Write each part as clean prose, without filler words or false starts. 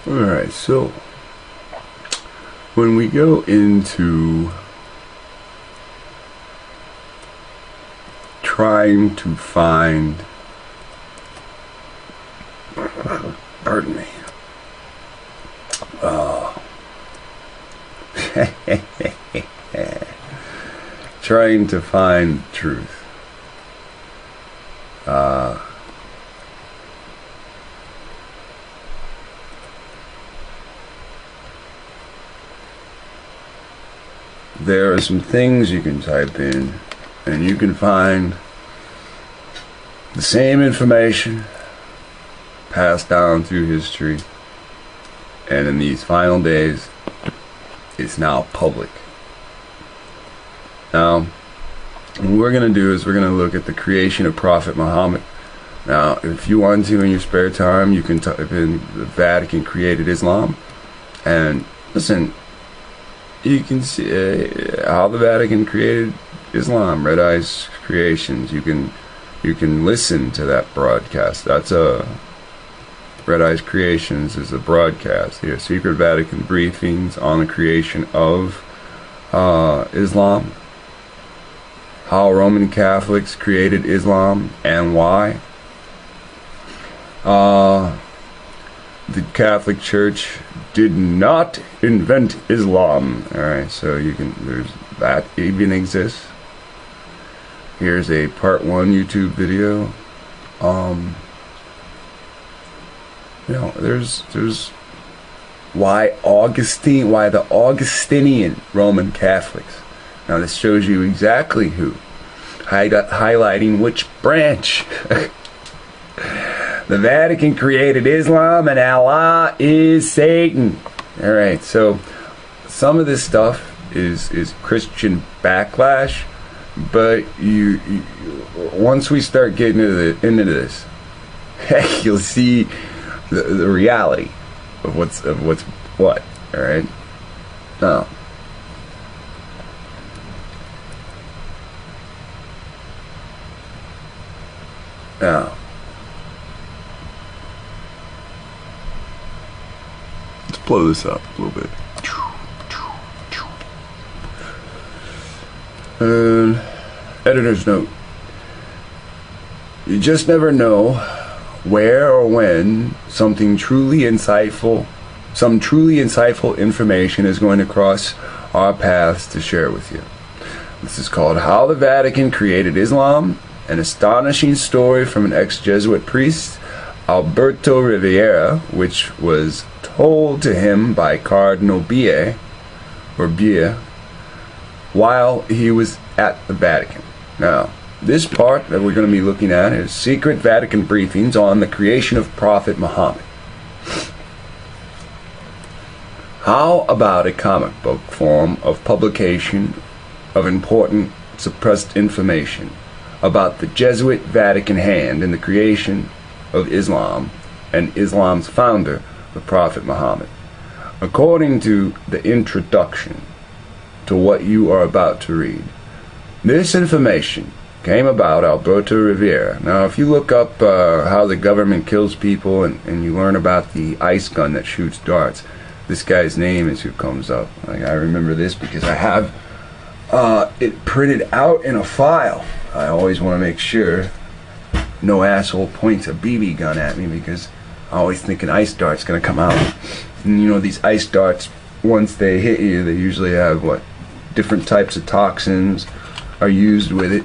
Alright, so when we go into trying to find, pardon me, trying to find truth, there are some things you can type in and you can find the same information passed down through history, and in these final days it's now public. Now what we're going to do is we're going to look at the creation of Prophet Muhammad. Now if you want to, in your spare time, you can type in the Vatican created Islam, and listen, you can see how the Vatican created Islam, Red Eye's Creations. You can listen to that broadcast. That's a Red Eye's Creations is a broadcast here. Secret Vatican briefings on the creation of Islam, how Roman Catholics created Islam and why. The Catholic Church did not invent Islam. Alright, so you can, there's that even exists. Here's a part 1 YouTube video. You know, there's why the Augustinian Roman Catholics. Now this shows you exactly who, highlighting which branch. The Vatican created Islam and Allah is Satan. Alright, so some of this stuff is Christian backlash, but you once we start getting into this, you'll see the reality of what's what. Alright? Now blow this up a little bit. Editor's note. You just never know where or when some truly insightful information is going to cross our paths to share with you. This is called How the Vatican Created Islam, an astonishing story from an ex-Jesuit priest, Alberto Rivera, which was told to him by Cardinal Bie, while he was at the Vatican. Now, this part that we're going to be looking at is Secret Vatican Briefings on the Creation of Prophet Muhammad. How about a comic book form of publication of important suppressed information about the Jesuit Vatican hand in the creation of Islam and Islam's founder, the Prophet Muhammad? According to the introduction to what you are about to read, this information came about Alberto Rivera. Now, if you look up how the government kills people and you learn about the ice gun that shoots darts, this guy's name is who comes up. Like, I remember this because I have it printed out in a file. I always want to make sure no asshole points a BB gun at me, because I always think an ice dart's gonna come out. And you know, these ice darts, once they hit you, they usually have different types of toxins are used with it,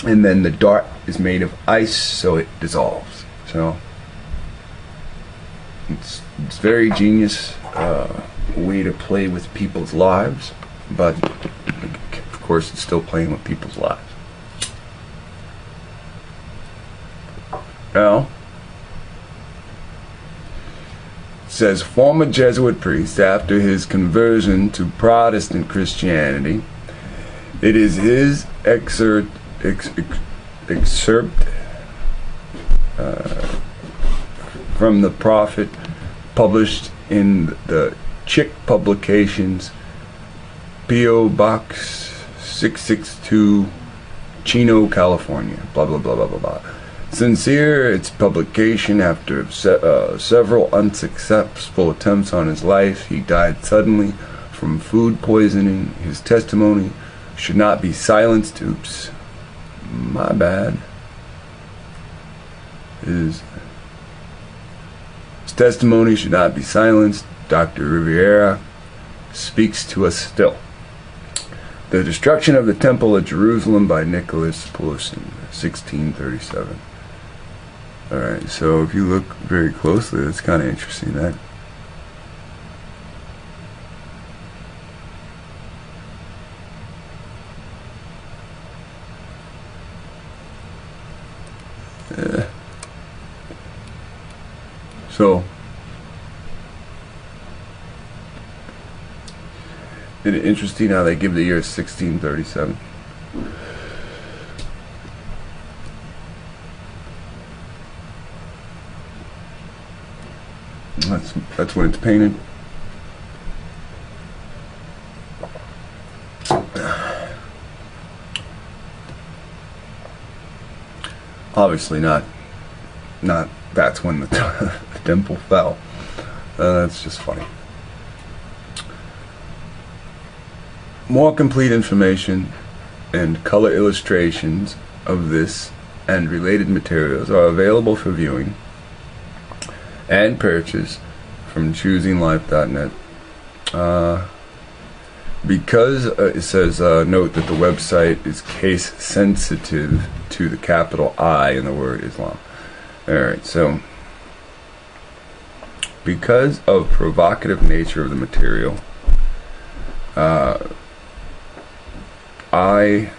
and then the dart is made of ice, so it dissolves. So it's very genius way to play with people's lives, but of course it's still playing with people's lives. Now, it says former Jesuit priest after his conversion to Protestant Christianity. It is his excerpt from the Prophet, published in the Chick Publications, P.O. Box 662, Chino, California. Blah, blah, blah, blah, blah, blah. Sincere its publication after several unsuccessful attempts on his life. He died suddenly from food poisoning. His testimony should not be silenced. Oops. My bad. His testimony should not be silenced. Dr. Rivera speaks to us still. The destruction of the Temple at Jerusalem by Nicholas Poussin, 1637. Alright, so if you look very closely, it's kind of interesting that. So, isn't it interesting how they give the year 1637? That's when it's painted. Obviously not that's when the temple fell. That's just funny. More complete information and color illustrations of this and related materials are available for viewing and purchase from choosinglife.net. Because it says, note that the website is case sensitive to the capital I in the word Islam. Alright, so because of provocative nature of the material, I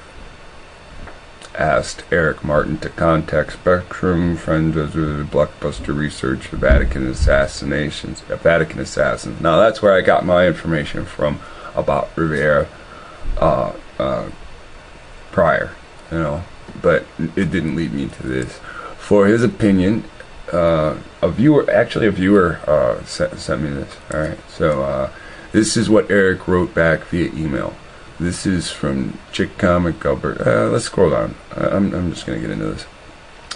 asked Eric Martin to contact Spectrum, friends of Blockbuster Research, Vatican assassins. Now that's where I got my information from about Rivera prior, but it didn't lead me to this. For his opinion, a viewer sent me this. Alright, so this is what Eric wrote back via email. This is from Chick Comic Albert. Let's scroll down. I'm just going to get into this.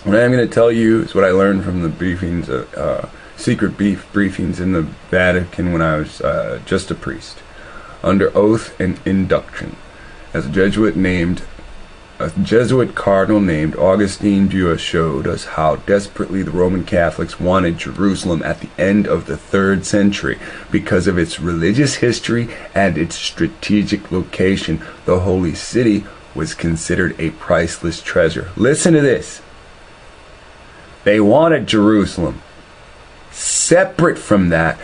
What I'm going to tell you is what I learned from the briefings, secret briefings in the Vatican when I was just a priest, under oath and induction, as a Jesuit cardinal named Augustine Dua showed us how desperately the Roman Catholics wanted Jerusalem at the end of the 3rd century because of its religious history and its strategic location. The holy city was considered a priceless treasure. Listen to this. They wanted Jerusalem separate from that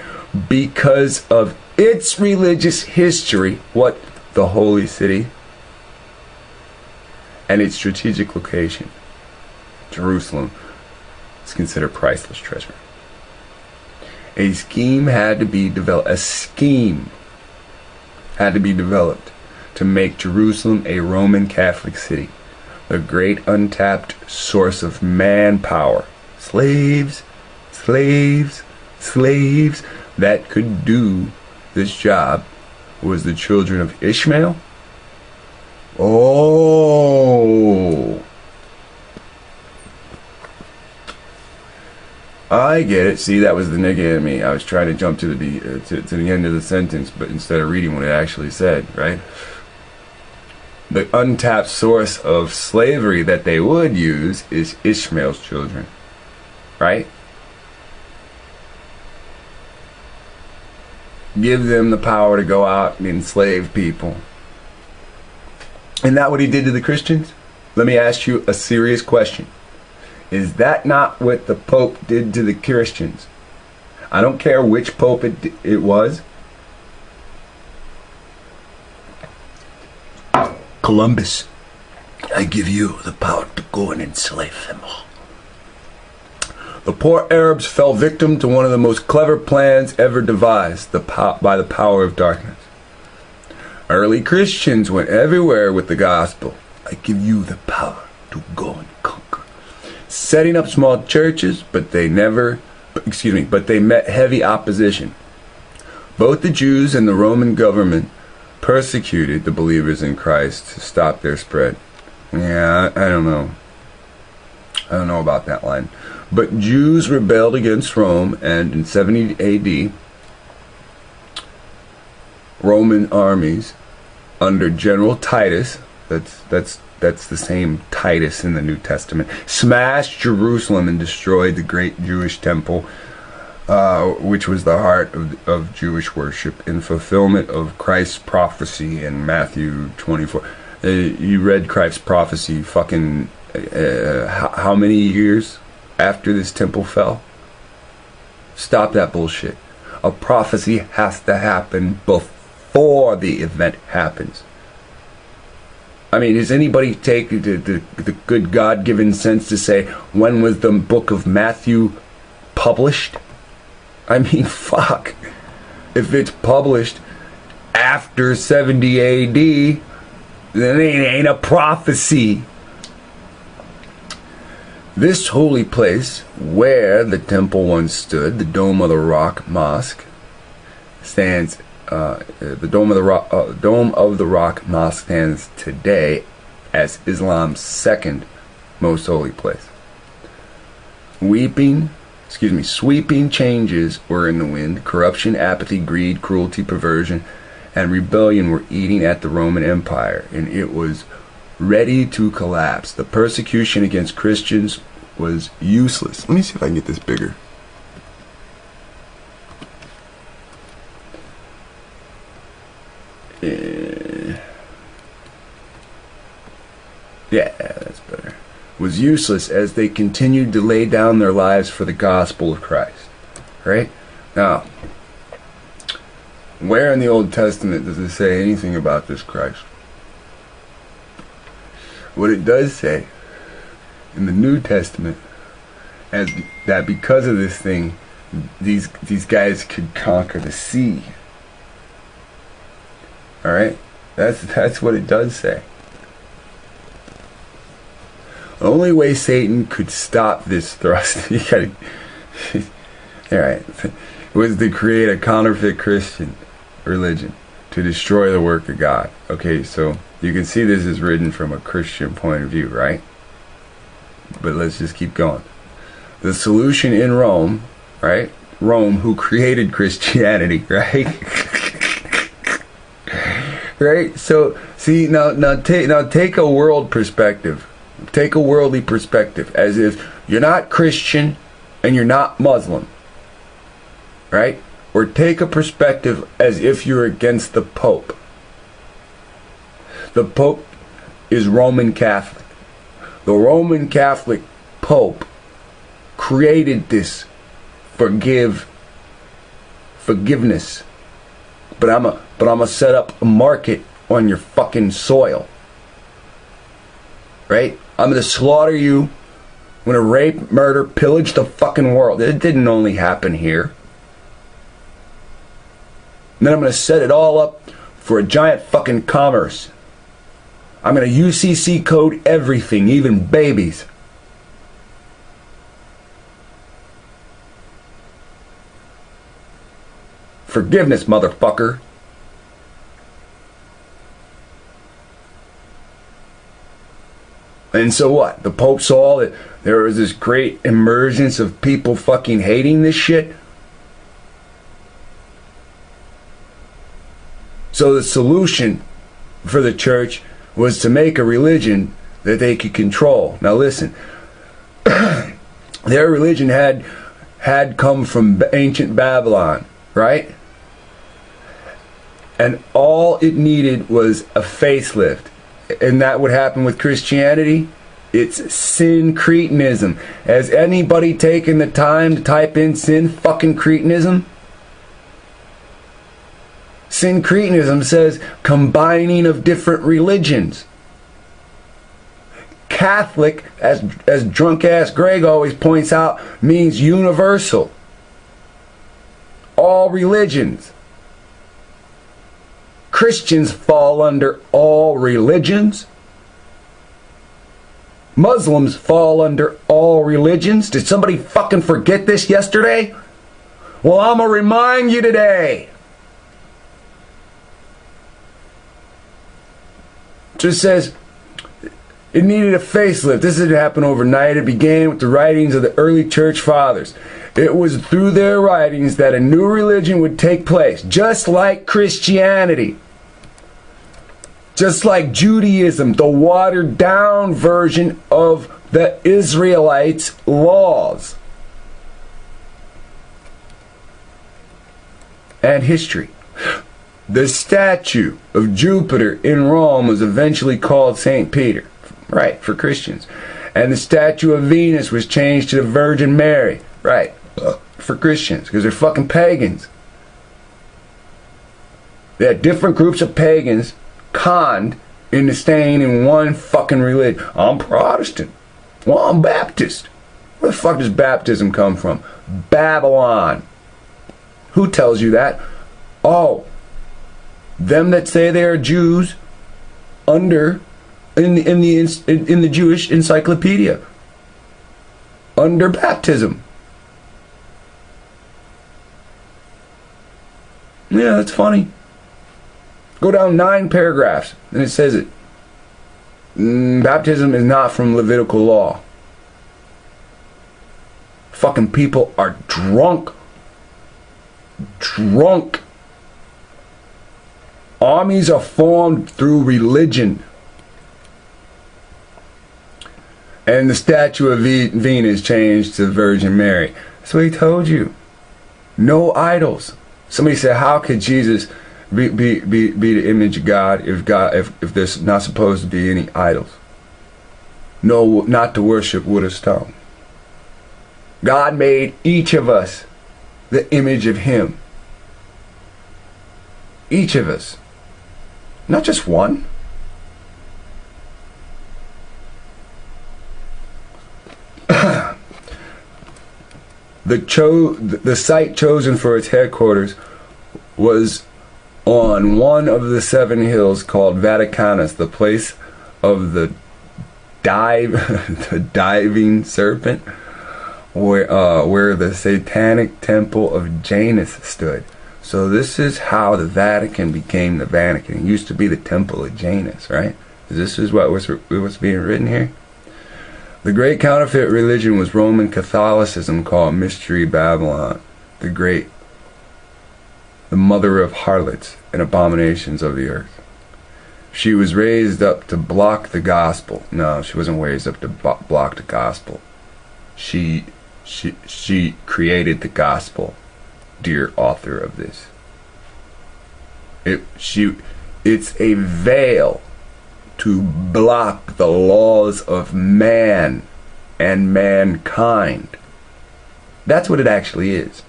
because of its religious history, what the holy city, and its strategic location. Jerusalem is considered priceless treasure. A scheme had to be developed to make Jerusalem a Roman Catholic city, the great untapped source of manpower, slaves that could do this job. Was the children of Ishmael. Oh, I get it. See, that was the nigga in me. I was trying to jump to the end of the sentence, but instead of reading what it actually said, right? The untapped source of slavery that they would use is Ishmael's children, right? Give them the power to go out and enslave people. Isn't that what he did to the Christians? Let me ask you a serious question. Is that not what the Pope did to the Christians? I don't care which Pope it was. Columbus, I give you the power to go and enslave them all. The poor Arabs fell victim to one of the most clever plans ever devised by the power of darkness. Early Christians went everywhere with the gospel. I give you the power to go and conquer. Setting up small churches, but they met heavy opposition. Both the Jews and the Roman government persecuted the believers in Christ to stop their spread. Yeah, I don't know. I don't know about that line. But Jews rebelled against Rome, and in 70 AD, Roman armies under General Titus, that's the same Titus in the New Testament, smashed Jerusalem and destroyed the great Jewish temple, which was the heart of Jewish worship, in fulfillment of Christ's prophecy in Matthew 24. You read Christ's prophecy fucking how many years after this temple fell? Stop that bullshit. A prophecy has to happen before the event happens. I mean, does anybody take the good God-given sense to say, when was the book of Matthew published? I mean, fuck. If it's published after 70 AD, then it ain't a prophecy. This holy place, where the temple once stood, the Dome of the Rock Mosque, stands. The Dome of the Rock Mosque stands today as Islam's second most holy place. Sweeping changes were in the wind. Corruption, apathy, greed, cruelty, perversion, and rebellion were eating at the Roman Empire, and it was ready to collapse. The persecution against Christians was useless. Let me see if I can get this bigger. Yeah, that's better. Was useless as they continued to lay down their lives for the gospel of Christ. Right? Now, where in the Old Testament does it say anything about this Christ? What it does say in the New Testament is that because of this thing, these guys could conquer the sea. All right, that's what it does say. The only way Satan could stop this thrust, all right, was to create a counterfeit Christian religion to destroy the work of God. Okay, so you can see this is written from a Christian point of view, right? But let's just keep going. The solution in Rome, right? Rome, who created Christianity, right? Right? So, see, now take a world perspective. Take a worldly perspective, as if you're not Christian and you're not Muslim, right? Or take a perspective as if you're against the Pope. The Pope is Roman Catholic. The Roman Catholic Pope created this forgiveness. But I'm gonna set up a market on your fucking soil. Right? I'm gonna slaughter you. I'm gonna rape, murder, pillage the fucking world. It didn't only happen here. And then I'm gonna set it all up for a giant fucking commerce. I'm gonna UCC code everything, even babies. Forgiveness, motherfucker. And so what? The Pope saw that there was this great emergence of people fucking hating this shit. So the solution for the church was to make a religion that they could control. Now listen, their religion had come from ancient Babylon, right? And all it needed was a facelift. And that would happen with Christianity. It's syncretism. Has anybody taken the time to type in syncretism? Syncretism says combining of different religions. Catholic, as drunk-ass Greg always points out, means universal. All religions. Christians fall under all religions. Muslims fall under all religions. Did somebody fucking forget this yesterday? Well, I'm gonna remind you today. Just says it needed a facelift. This didn't happen overnight. It began with the writings of the early church fathers. It was through their writings that a new religion would take place, just like Christianity. Just like Judaism, the watered down version of the Israelites' laws and history. The statue of Jupiter in Rome was eventually called St. Peter, right, for Christians. And the statue of Venus was changed to the Virgin Mary, right, for Christians, because they're fucking pagans. They had different groups of pagans conned into staying in one fucking religion. I'm Protestant. Well, I'm Baptist. Where the fuck does baptism come from? Babylon. Who tells you that? Oh, them that say they are Jews in the Jewish encyclopedia under baptism. Yeah, that's funny. Go down 9 paragraphs and it says it. Baptism is not from Levitical law. Fucking people are drunk. Drunk. Armies are formed through religion. And the statue of Venus changed to Virgin Mary. That's what he told you. No idols. Somebody said, how could Jesus be the image of God if there's not supposed to be any idols? No, not to worship wood or stone. God made each of us the image of Him. Each of us. Not just one. The site chosen for its headquarters was on one of the 7 hills called Vaticanus, the place of the diving serpent, where the satanic temple of Janus stood. So this is how the Vatican became the Vatican. It used to be the temple of Janus, right? This is what's being written here. The great counterfeit religion was Roman Catholicism, called Mystery Babylon the Great, the mother of harlots and abominations of the earth. She was raised up to block the gospel. No, she wasn't raised up to block the gospel. She created the gospel, dear author of this. It's a veil to block the laws of man and mankind. That's what it actually is.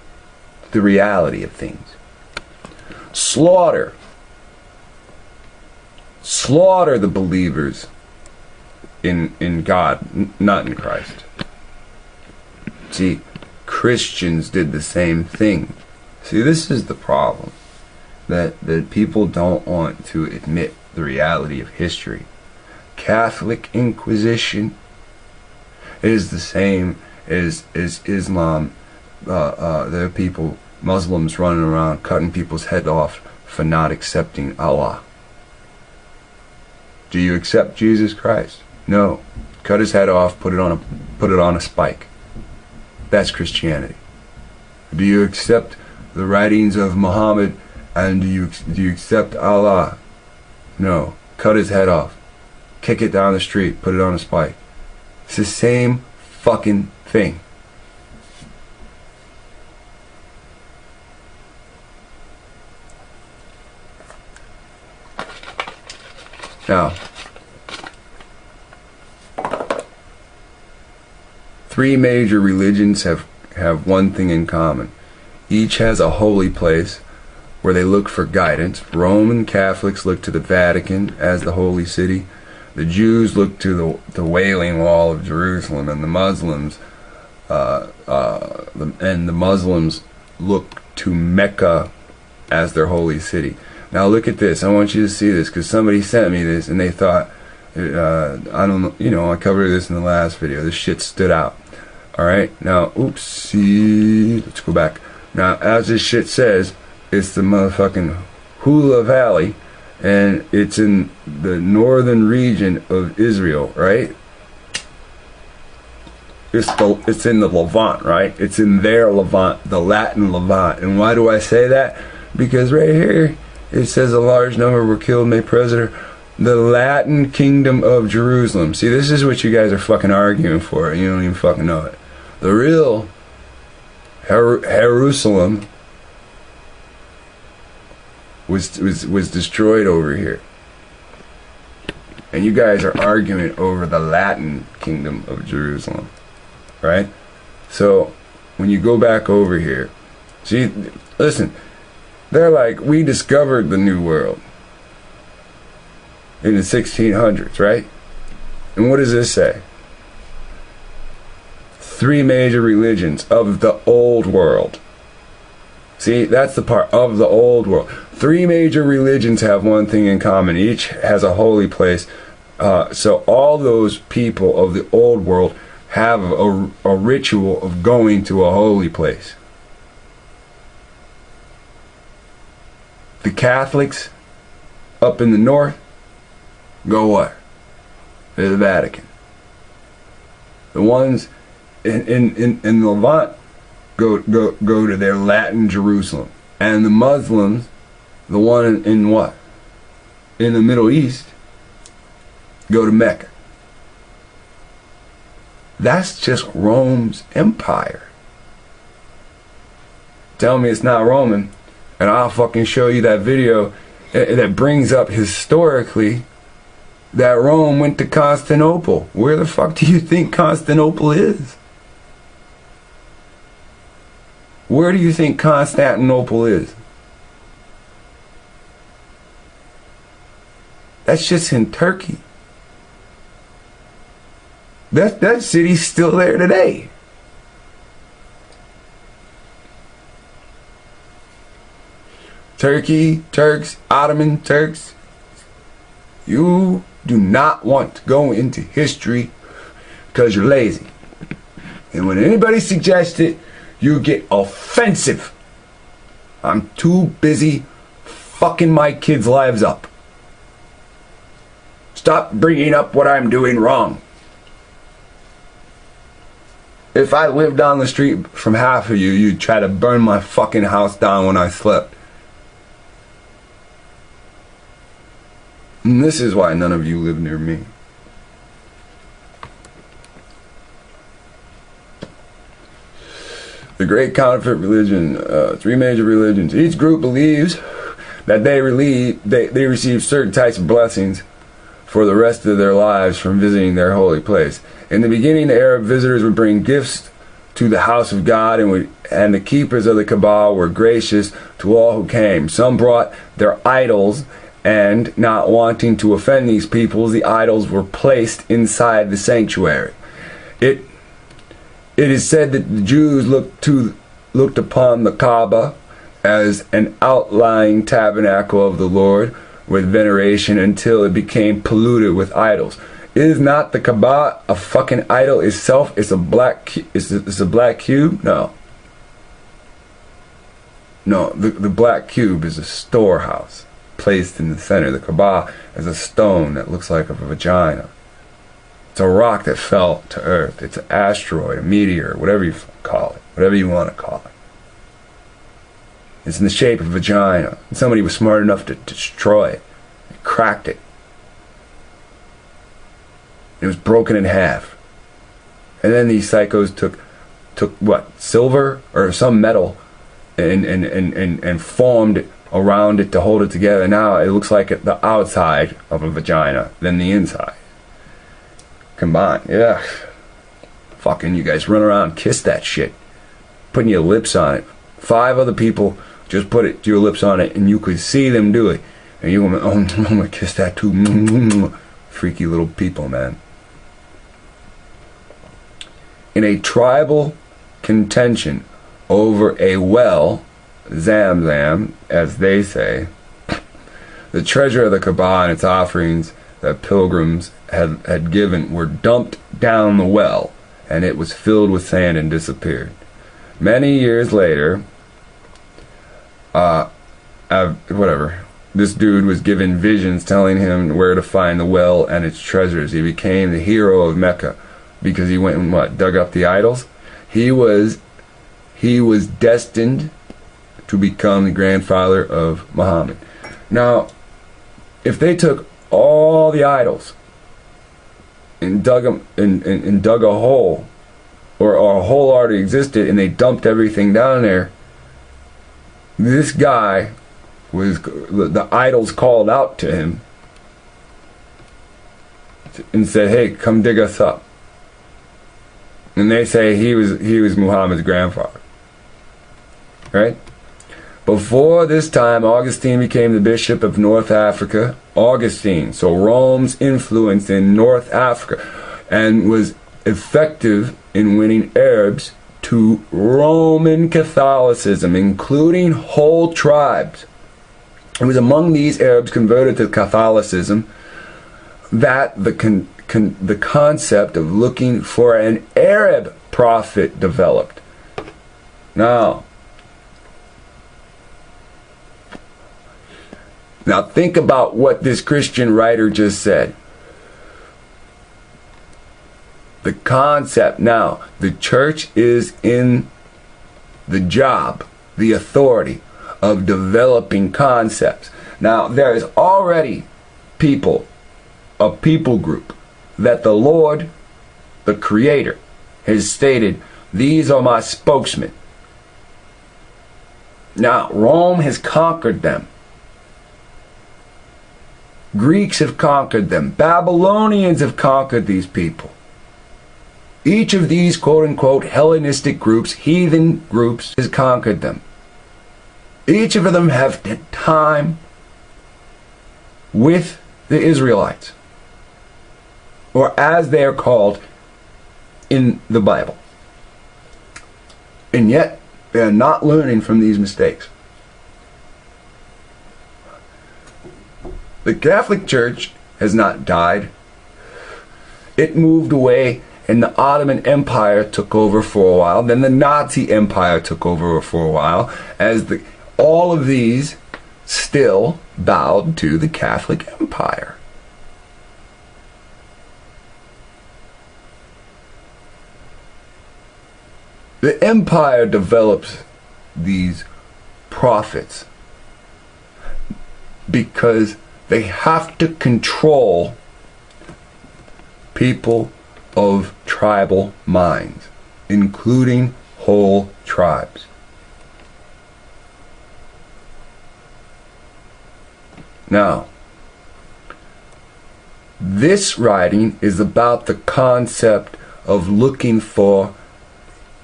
The reality of things. Slaughter the believers in God, not in Christ. See, Christians did the same thing. See, this is the problem. That people don't want to admit the reality of history. Catholic Inquisition is the same as Islam. There are people, Muslims running around cutting people's head off for not accepting Allah. Do you accept Jesus Christ? No. Cut his head off, put it on a spike. That's Christianity. Do you accept the writings of Muhammad, and do you accept Allah? No. Cut his head off. Kick it down the street, put it on a spike. It's the same fucking thing. Now, 3 major religions have one thing in common. Each has a holy place where they look for guidance. Roman Catholics look to the Vatican as the holy city. The Jews look to the Wailing Wall of Jerusalem, and the Muslims look to Mecca as their holy city. Now look at this. I want you to see this, because somebody sent me this and they thought, I don't know, I covered this in the last video. This shit stood out. Alright, now, oopsie, let's go back. Now, as this shit says, it's the motherfucking Hula Valley, and it's in the northern region of Israel, right? It's in the Levant, right? It's in their Levant, the Latin Levant. And why do I say that? Because right here, it says a large number were killed, made prisoner. The Latin Kingdom of Jerusalem. See, this is what you guys are fucking arguing for. You don't even fucking know it. The real Jerusalem was destroyed over here. And you guys are arguing over the Latin Kingdom of Jerusalem. Right? So, when you go back over here, see, listen, they're like, we discovered the New World in the 1600s, right? And what does this say? 3 major religions of the old world. See, that's the part of the old world. 3 major religions have one thing in common. Each has a holy place. So all those people of the old world have a ritual of going to a holy place. The Catholics up in the north go what? To the Vatican. The ones in Levant go to their Latin Jerusalem. And the Muslims, the one in what? In the Middle East, go to Mecca. That's just Rome's empire. Tell me it's not Roman, and I'll fucking show you that video that brings up historically that Rome went to Constantinople. Where the fuck do you think Constantinople is? Where do you think Constantinople is? That's just in Turkey. That city's still there today. Turkey, Turks, Ottoman Turks. You do not want to go into history because you're lazy. And when anybody suggests it, you get offensive. I'm too busy fucking my kids' lives up. Stop bringing up what I'm doing wrong. If I lived down the street from half of you, you'd try to burn my fucking house down when I slept. And this is why none of you live near me. The great counterfeit religion, 3 major religions. Each group believes that they receive certain types of blessings for the rest of their lives from visiting their holy place. In the beginning, the Arab visitors would bring gifts to the house of God, and the keepers of the Kaaba were gracious to all who came. Some brought their idols, and not wanting to offend these peoples, the idols were placed inside the sanctuary. It is said that the Jews looked upon the Kaaba as an outlying tabernacle of the Lord with veneration until it became polluted with idols. Is not the Kaaba a fucking idol itself? It's a black cube? No. No, the black cube is a storehouse placed in the center. The Kaaba is a stone that looks like a vagina. It's a rock that fell to earth. It's an asteroid, a meteor, whatever you call it. Whatever you want to call it. It's in the shape of a vagina. And somebody was smart enough to destroy it. They cracked it. It was broken in half. And then these psychos took what? Silver or some metal and formed it around it to hold it together. Now it looks like the outside of a vagina than the inside. Combined. Yeah. Fucking you guys run around and kiss that shit. Putting your lips on it. 5 other people just put your lips on it and you could see them do it. And you go, oh, I'm gonna kiss that too. freaky little people, man. In a tribal contention over a well, Zamzam, as they say, the treasure of the Kaaba and its offerings that pilgrims had given were dumped down the well, and it was filled with sand and disappeared. Many years later, this dude was given visions telling him where to find the well and its treasures. He became the hero of Mecca because he went and dug up the idols. He was destined to become the grandfather of Muhammad. Now, if they took all the idols and dug them and dug a hole, or a hole already existed, and they dumped everything down there, this guy the idols called out to him and said, "Hey, come dig us up." And they say he was Muhammad's grandfather, right? Before this time, Augustine became the bishop of North Africa. Augustine, so Rome's influence in North Africa, and was effective in winning Arabs to Roman Catholicism, including whole tribes. It was among these Arabs converted to Catholicism that the concept of looking for an Arab prophet developed. Now think about what this Christian writer just said. The concept. Now, the church is in the job, the authority of developing concepts. Now, there is already a people group that the Lord, the Creator, has stated, these are my spokesmen. Now, Rome has conquered them. Greeks have conquered them. Babylonians have conquered these people. Each of these quote-unquote Hellenistic groups, heathen groups, has conquered them. Each of them have had time with the Israelites, or as they are called in the Bible. And yet, they are not learning from these mistakes. The Catholic Church has not died. It moved away, and the Ottoman Empire took over for a while. Then the Nazi Empire took over for a while, as all of these still bowed to the Catholic Empire. The empire develops these prophets because they have to control people of tribal minds, including whole tribes. Now, this writing is about the concept of looking for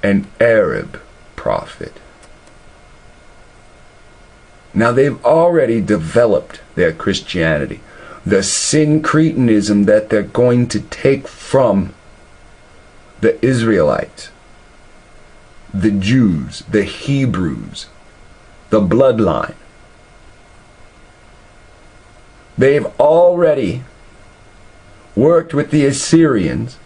an Arab prophet. Now, they've already developed their Christianity, the syncretism that they're going to take from the Israelites, the Jews, the Hebrews, the bloodline. They've already worked with the Assyrians,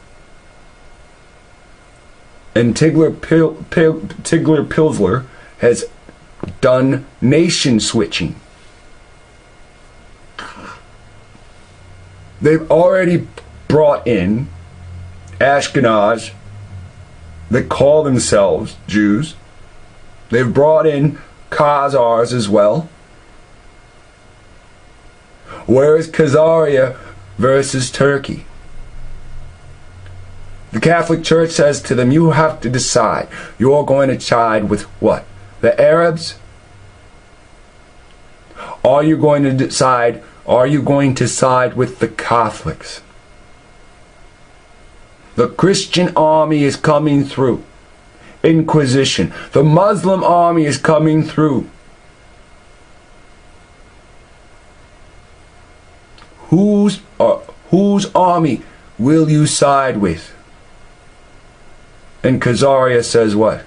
and Tiglath-Pileser has done nation switching. They've already brought in Ashkenaz that call themselves Jews. They've brought in Khazars as well. Where is Khazaria versus Turkey? The Catholic Church says to them, you have to decide. You're going to side with what? The Arabs? Are you going to decide? Are you going to side with the Catholics? The Christian army is coming through. Inquisition. The Muslim army is coming through. Whose army will you side with? And Khazaria says what?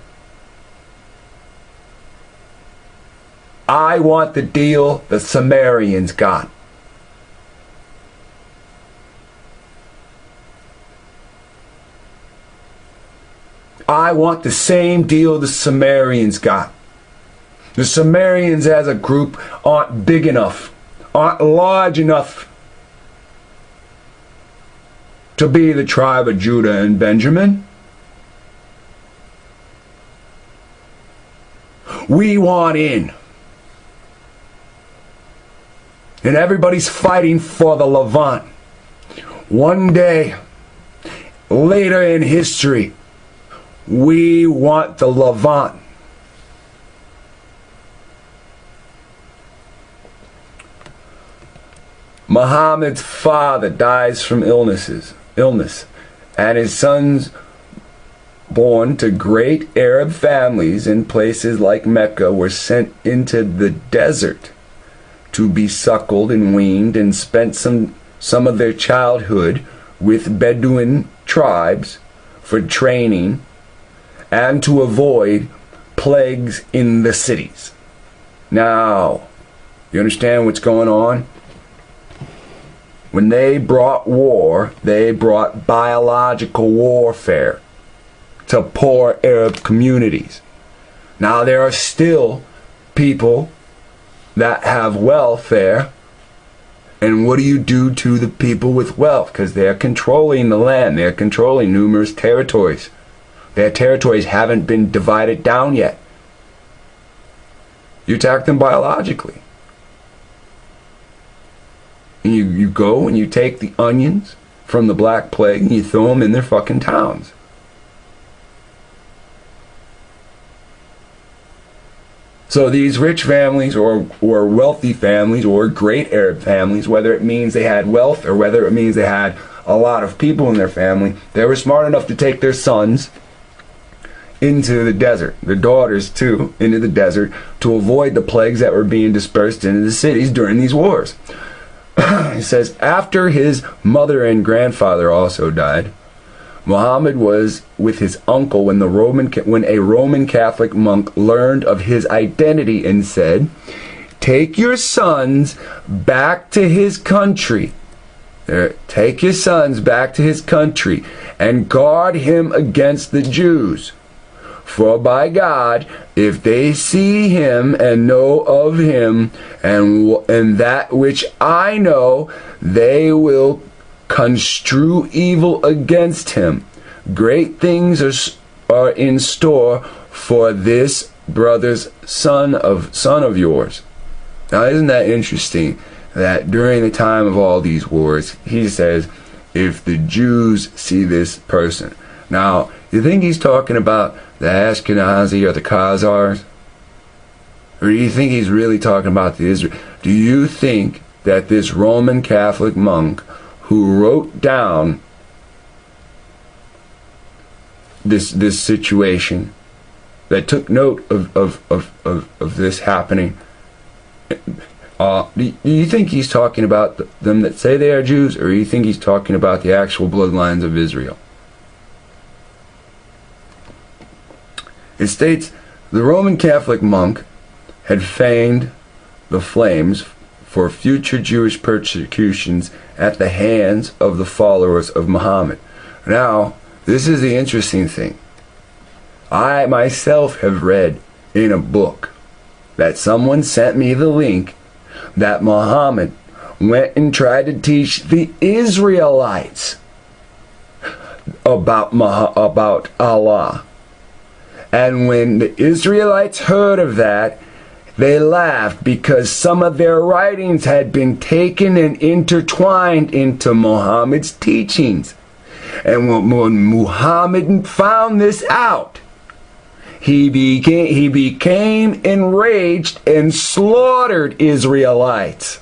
I want the deal the Sumerians got. I want the same deal the Sumerians got. The Sumerians as a group aren't big enough, aren't large enough to be the tribe of Judah and Benjamin. We want in. And everybody's fighting for the Levant. One day, later in history, we want the Levant. Muhammad's father dies from illness, and his sons born to great Arab families in places like Mecca were sent into the desert to be suckled and weaned and spent some of their childhood with Bedouin tribes for training and to avoid plagues in the cities. Now, you understand what's going on? When they brought war, they brought biological warfare to poor Arab communities. Now there are still people that have welfare, and what do you do to the people with wealth? Because they're controlling the land, they're controlling numerous territories. Their territories haven't been divided down yet. You attack them biologically. And you go and you take the onions from the Black Plague and you throw them in their fucking towns. So these rich families or wealthy families or great Arab families, whether it means they had wealth or whether it means they had a lot of people in their family, they were smart enough to take their sons into the desert, the daughters too, into the desert to avoid the plagues that were being dispersed into the cities during these wars. It says, after his mother and grandfather also died, Muhammad was with his uncle when a Roman Catholic monk learned of his identity and said, take your sons back to his country. Take your sons back to his country and guard him against the Jews. For by God, if they see him and know of him and that which I know, they will construe evil against him. Great things are in store for this brother's son of yours. Now, isn't that interesting that during the time of all these wars, he says, if the Jews see this person. Now, you think he's talking about the Ashkenazi or the Khazars? Or do you think he's really talking about the Israel? Do you think that this Roman Catholic monk who wrote down this situation, that took note of this happening, do you think he's talking about them that say they are Jews, or do you think he's talking about the actual bloodlines of Israel? It states, the Roman Catholic monk had feigned the flames for future Jewish persecutions at the hands of the followers of Muhammad. Now, this is the interesting thing. I myself have read in a book that someone sent me the link that Muhammad went and tried to teach the Israelites about Allah. And when the Israelites heard of that, they laughed because some of their writings had been taken and intertwined into Muhammad's teachings. And when Muhammad found this out, he became enraged and slaughtered Israelites.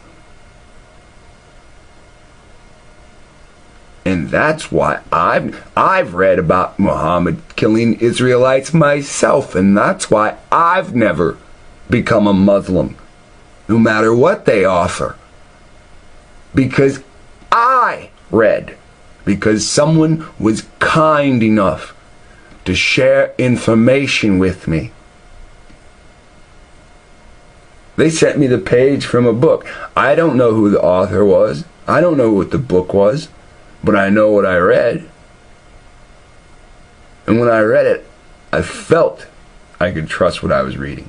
And that's why I've read about Muhammad killing Israelites myself, and that's why I've never become a Muslim, no matter what they offer. Because I read, because someone was kind enough to share information with me. They sent me the page from a book. I don't know who the author was. I don't know what the book was, but I know what I read. And when I read it, I felt I could trust what I was reading.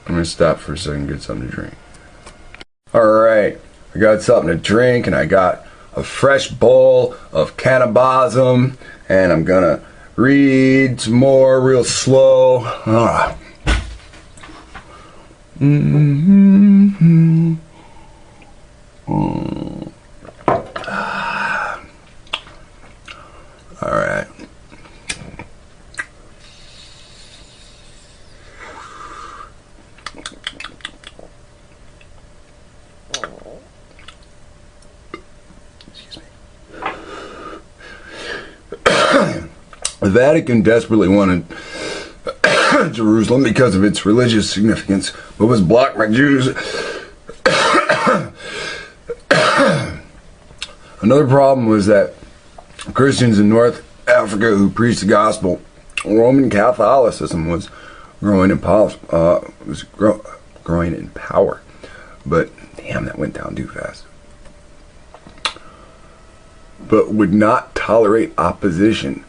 I'm going to stop for a second and get something to drink. Alright, I got something to drink, and I got a fresh bowl of cannabism, and I'm going to read some more real slow. Alright. The Vatican desperately wanted Jerusalem because of its religious significance, but was blocked by Jews. Another problem was that Christians in North Africa who preached the gospel, Roman Catholicism was growing in power. But damn, that went down too fast. But would not tolerate opposition.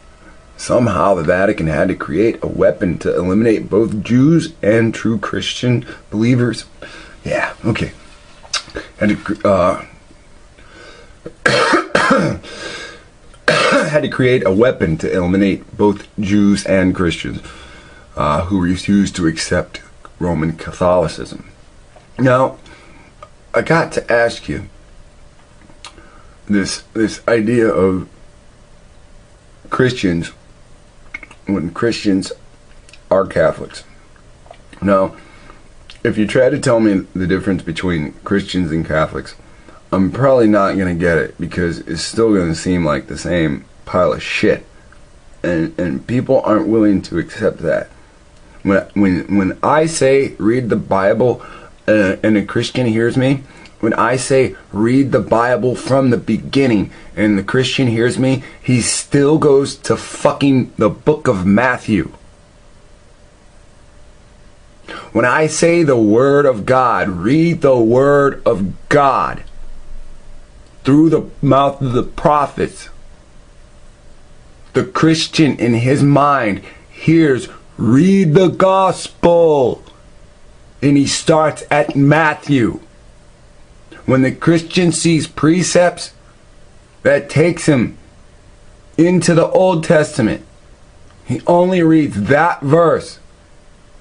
Somehow the Vatican had to create a weapon to eliminate both Jews and true Christian believers. Yeah, okay. Had to create a weapon to eliminate both Jews and Christians who refused to accept Roman Catholicism. Now, I got to ask you, this idea of Christians, when Christians are Catholics. Now, if you try to tell me the difference between Christians and Catholics, I'm probably not going to get it, because it's still going to seem like the same pile of shit. And people aren't willing to accept that. When I say read the Bible and a Christian hears me, when I say read the Bible from the beginning and the Christian hears me, he still goes to fucking the book of Matthew. When I say the word of God, read the word of God through the mouth of the prophets, the Christian in his mind hears read the gospel, and he starts at Matthew. When the Christian sees precepts that takes him into the Old Testament, he only reads that verse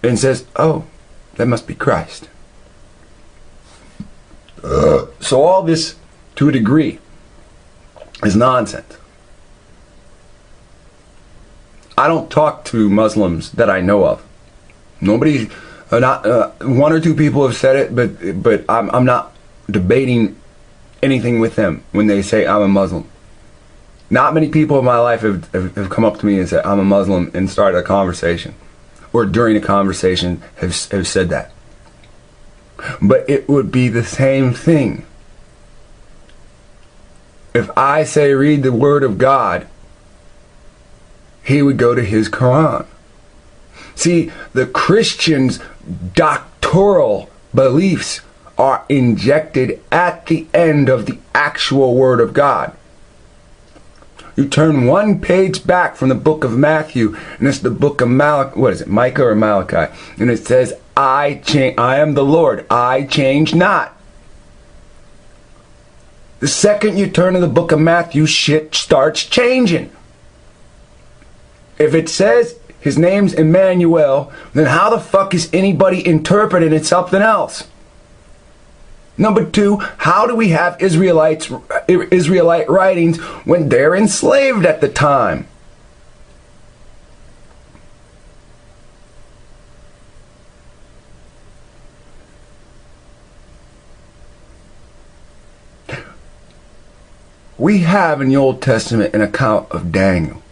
and says, oh, that must be Christ. So all this, to a degree, is nonsense. I don't talk to Muslims that I know of. Nobody, not one or two people have said it, but I'm not debating anything with them when they say I'm a Muslim. Not many people in my life have come up to me and said I'm a Muslim and started a conversation, or during a conversation have said that. But it would be the same thing if I say read the word of God. He would go to his Quran. See, the Christians' doctoral beliefs are injected at the end of the actual word of God. You turn one page back from the book of Matthew, and it's the book of Micah or Malachi, and it says, I am the Lord, I change not. The second you turn to the book of Matthew, shit starts changing. If it says his name's Emmanuel, then how the fuck is anybody interpreting it something else? Number two, how do we have Israelite writings when they're enslaved at the time? We have in the Old Testament an account of Daniel.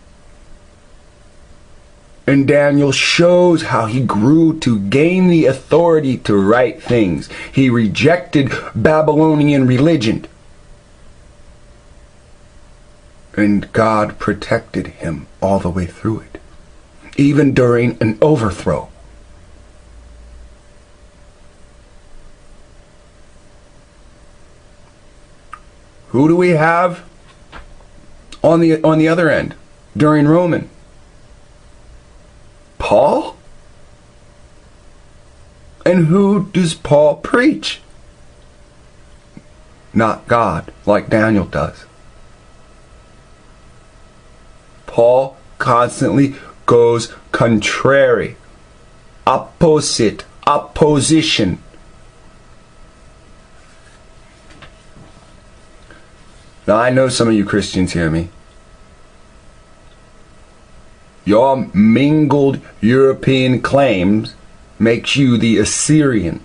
And Daniel shows how he grew to gain the authority to write things. He rejected Babylonian religion. And God protected him all the way through it, even during an overthrow. Who do we have on the other end during Roman? Paul? And who does Paul preach? Not God, like Daniel does. Paul constantly goes contrary, opposite, opposition. Now I know some of you Christians hear me. Your mingled European claims makes you the Assyrian.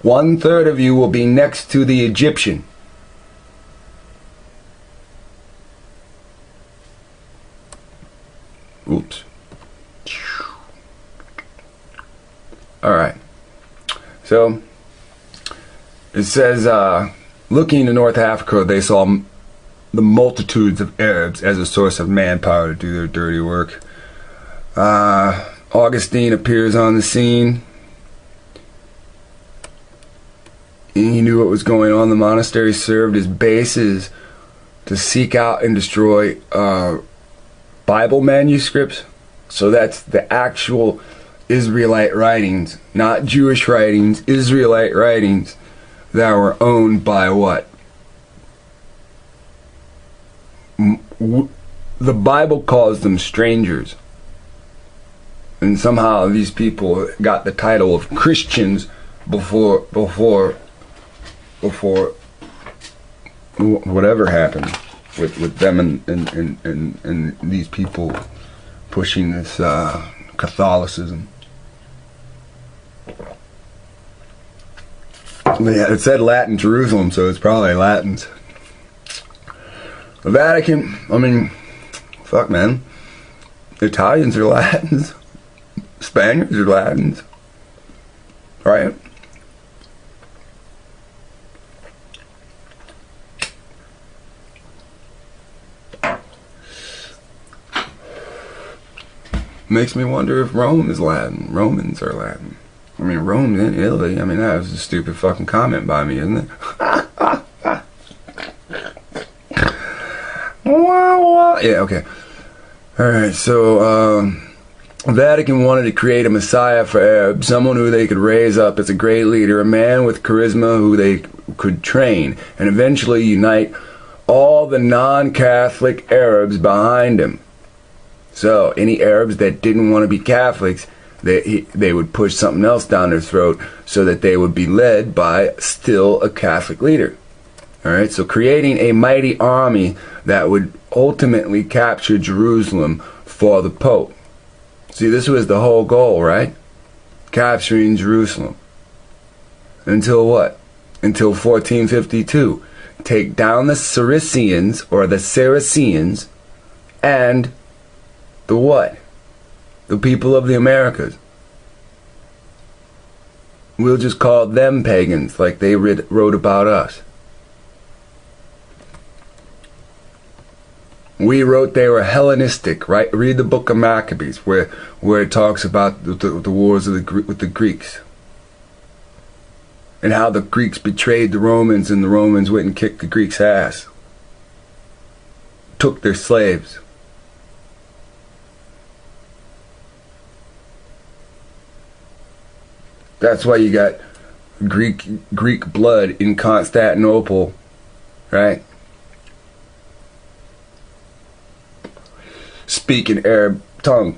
One-third of you will be next to the Egyptian. Oops. Alright. So, it says, looking to North Africa, they saw the multitudes of Arabs as a source of manpower to do their dirty work. Augustine appears on the scene. He knew what was going on. The monastery served as bases to seek out and destroy Bible manuscripts. So that's the actual Israelite writings, not Jewish writings, Israelite writings that were owned by what? The Bible calls them strangers. And somehow these people got the title of Christians before whatever happened with them and these people pushing this Catholicism. Yeah, it said Latin Jerusalem, so it's probably Latins. The Vatican, I mean, fuck man. Italians are Latins. Spaniards are Latins. Right? Makes me wonder if Rome is Latin. Romans are Latin. I mean, Rome's in Italy. I mean, that was a stupid fucking comment by me, isn't it? Yeah, okay. Alright, so, Vatican wanted to create a messiah for Arabs, someone who they could raise up as a great leader, a man with charisma who they could train, and eventually unite all the non-Catholic Arabs behind him. So, any Arabs that didn't want to be Catholics, they would push something else down their throat so that they would be led by still a Catholic leader. Alright, so creating a mighty army that would ultimately capture Jerusalem for the Pope. See, this was the whole goal, right? Capturing Jerusalem. Until what? Until 1452. Take down the Saracens, or the Saracens, and the what? The people of the Americas. We'll just call them pagans, like they wrote about us. We wrote they were Hellenistic, right? Read the book of Maccabees, where it talks about the wars of with the Greeks. And how the Greeks betrayed the Romans, and the Romans went and kicked the Greeks' ass. Took their slaves. That's why you got Greek blood in Constantinople, right? Speaking Arab tongue.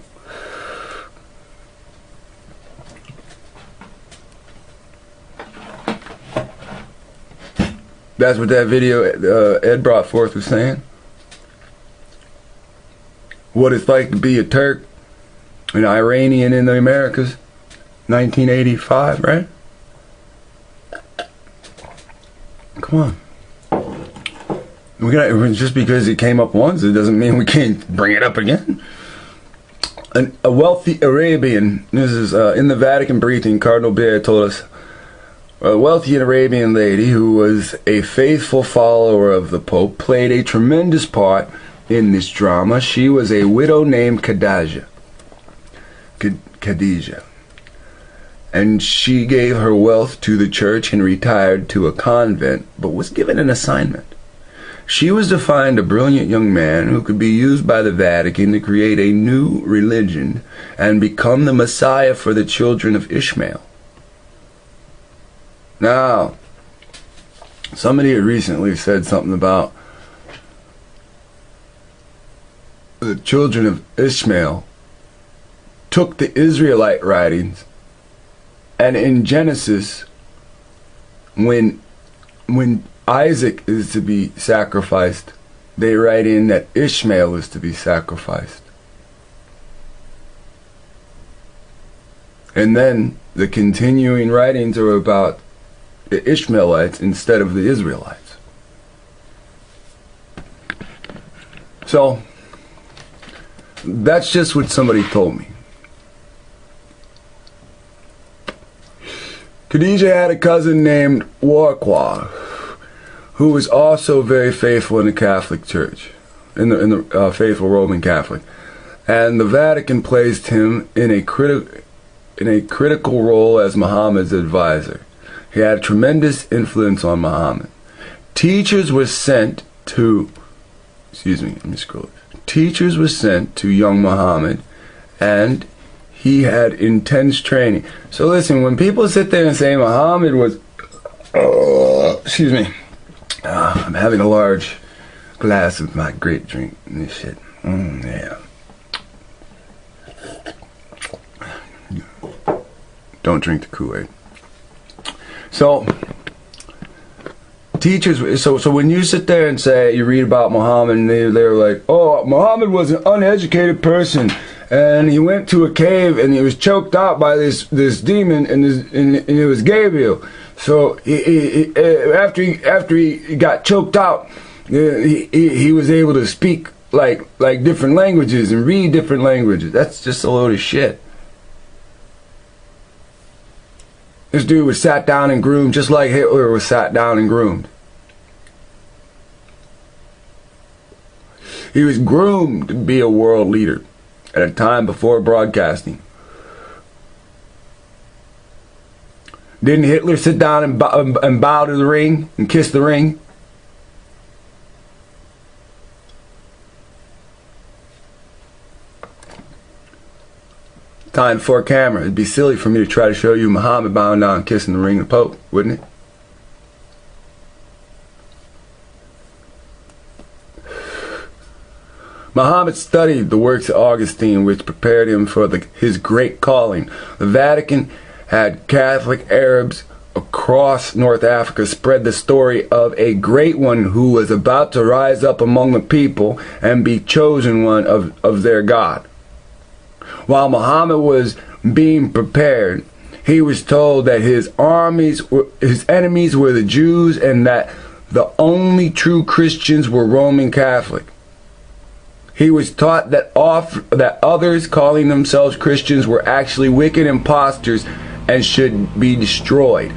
That's what that video Ed brought forth was saying. What it's like to be a Turk, an Iranian in the Americas. 1985, right? Come on. just because it came up once, it doesn't mean we can't bring it up again. A wealthy Arabian, this is in the Vatican briefing, Cardinal Bear told us, a wealthy Arabian lady who was a faithful follower of the Pope played a tremendous part in this drama. She was a widow named Khadijah. And she gave her wealth to the church and retired to a convent, but was given an assignment. She was to find a brilliant young man who could be used by the Vatican to create a new religion and become the Messiah for the children of Ishmael. Now, somebody had recently said something about the children of Ishmael took the Israelite writings, and in Genesis, when Isaac is to be sacrificed, they write in that Ishmael is to be sacrificed. And then the continuing writings are about the Ishmaelites instead of the Israelites. So, that's just what somebody told me. Khadijah had a cousin named Warqua, who was also very faithful in the Catholic Church, in the faithful Roman Catholic, and the Vatican placed him in a critical role as Muhammad's advisor. He had a tremendous influence on Muhammad. Teachers were sent to, Teachers were sent to young Muhammad, and he had intense training. So listen, when people sit there and say Muhammad was, I'm having a large glass of my great drink and this shit. Yeah. Don't drink the Kool-Aid. So, teachers, so when you sit there and say, you read about Muhammad, and they're like, oh, Muhammad was an uneducated person, and he went to a cave, and he was choked out by this demon, and it was Gabriel. So after he got choked out, he was able to speak like different languages and read different languages. That's just a load of shit. This dude was sat down and groomed just like Hitler was sat down and groomed. He was groomed to be a world leader at a time before broadcasting. Didn't Hitler sit down and bow to the ring and kiss the ring? Time before camera. It'd be silly for me to try to show you Muhammad bowing down and kissing the ring of the Pope, wouldn't it? Muhammad studied the works of Augustine, which prepared him for his great calling. The Vatican had Catholic Arabs across North Africa spread the story of a great one who was about to rise up among the people and be chosen one of their God. While Muhammad was being prepared, he was told that his enemies were the Jews, and that the only true Christians were Roman Catholic. He was taught that others calling themselves Christians were actually wicked imposters and should be destroyed.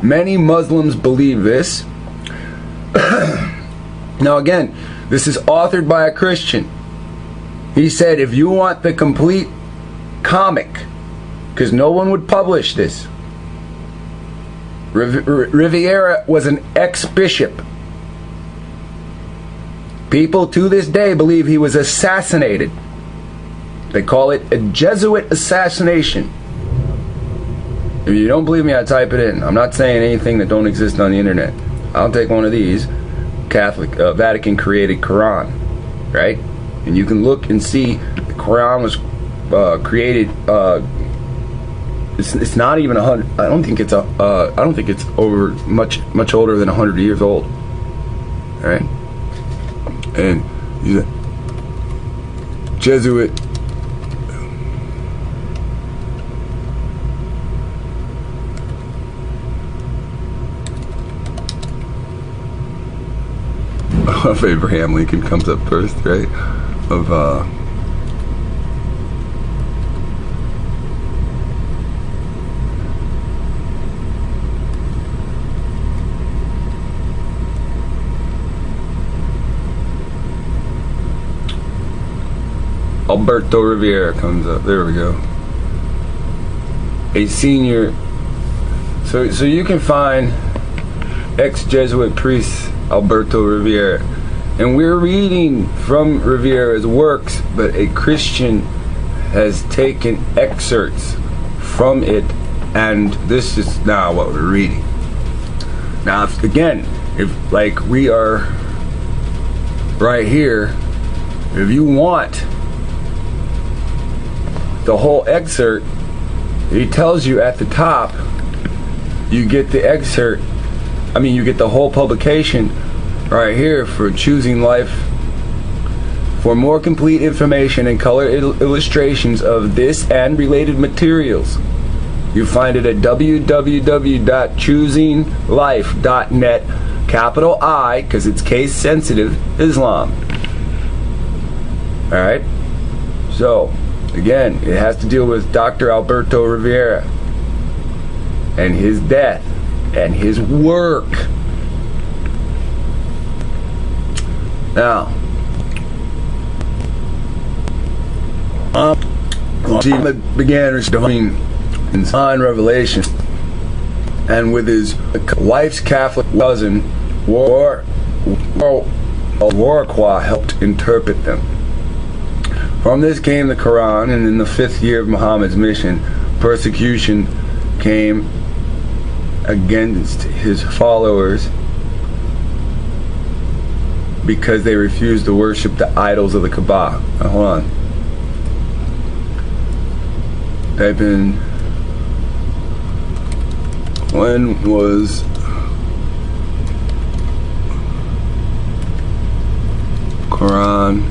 Many Muslims believe this. Now again, this is authored by a Christian. He said, if you want the complete comic, because no one would publish this. Riviera was an ex-bishop. People to this day believe he was assassinated. They call it a Jesuit assassination. If you don't believe me, I type it in. I'm not saying anything that don't exist on the internet. I'll take one of these Catholic Vatican created Quran, right? And you can look and see the Quran was created. It's not even 100. I don't think it's over much older than 100 years old. All right, and Jesuit. know if Abraham Lincoln comes up first, right? Of Alberto Rivera comes up. There we go. A senior. So you can find ex-Jesuit priest Alberto Rivera, and we're reading from Rivera's works, but a Christian has taken excerpts from it, and this is now what we're reading. Now, if like we are right here, if you want the whole excerpt, he tells you at the top, you get the excerpt, you get the whole publication right here for Choosing Life. For more complete information and color illustrations of this and related materials, you find it at www.choosinglife.net, capital I, because it's case sensitive, Islam. Alright? So, again, it has to deal with Dr. Alberto Rivera and his death and his work. Now, Muhammad began receiving divine revelation, and with his wife's Catholic cousin, Waraqua, helped interpret them. From this came the Quran, and in the 5th year of Muhammad's mission, persecution came against his followers because they refused to worship the idols of the Kaaba. Now, hold on. Type in, when was Quran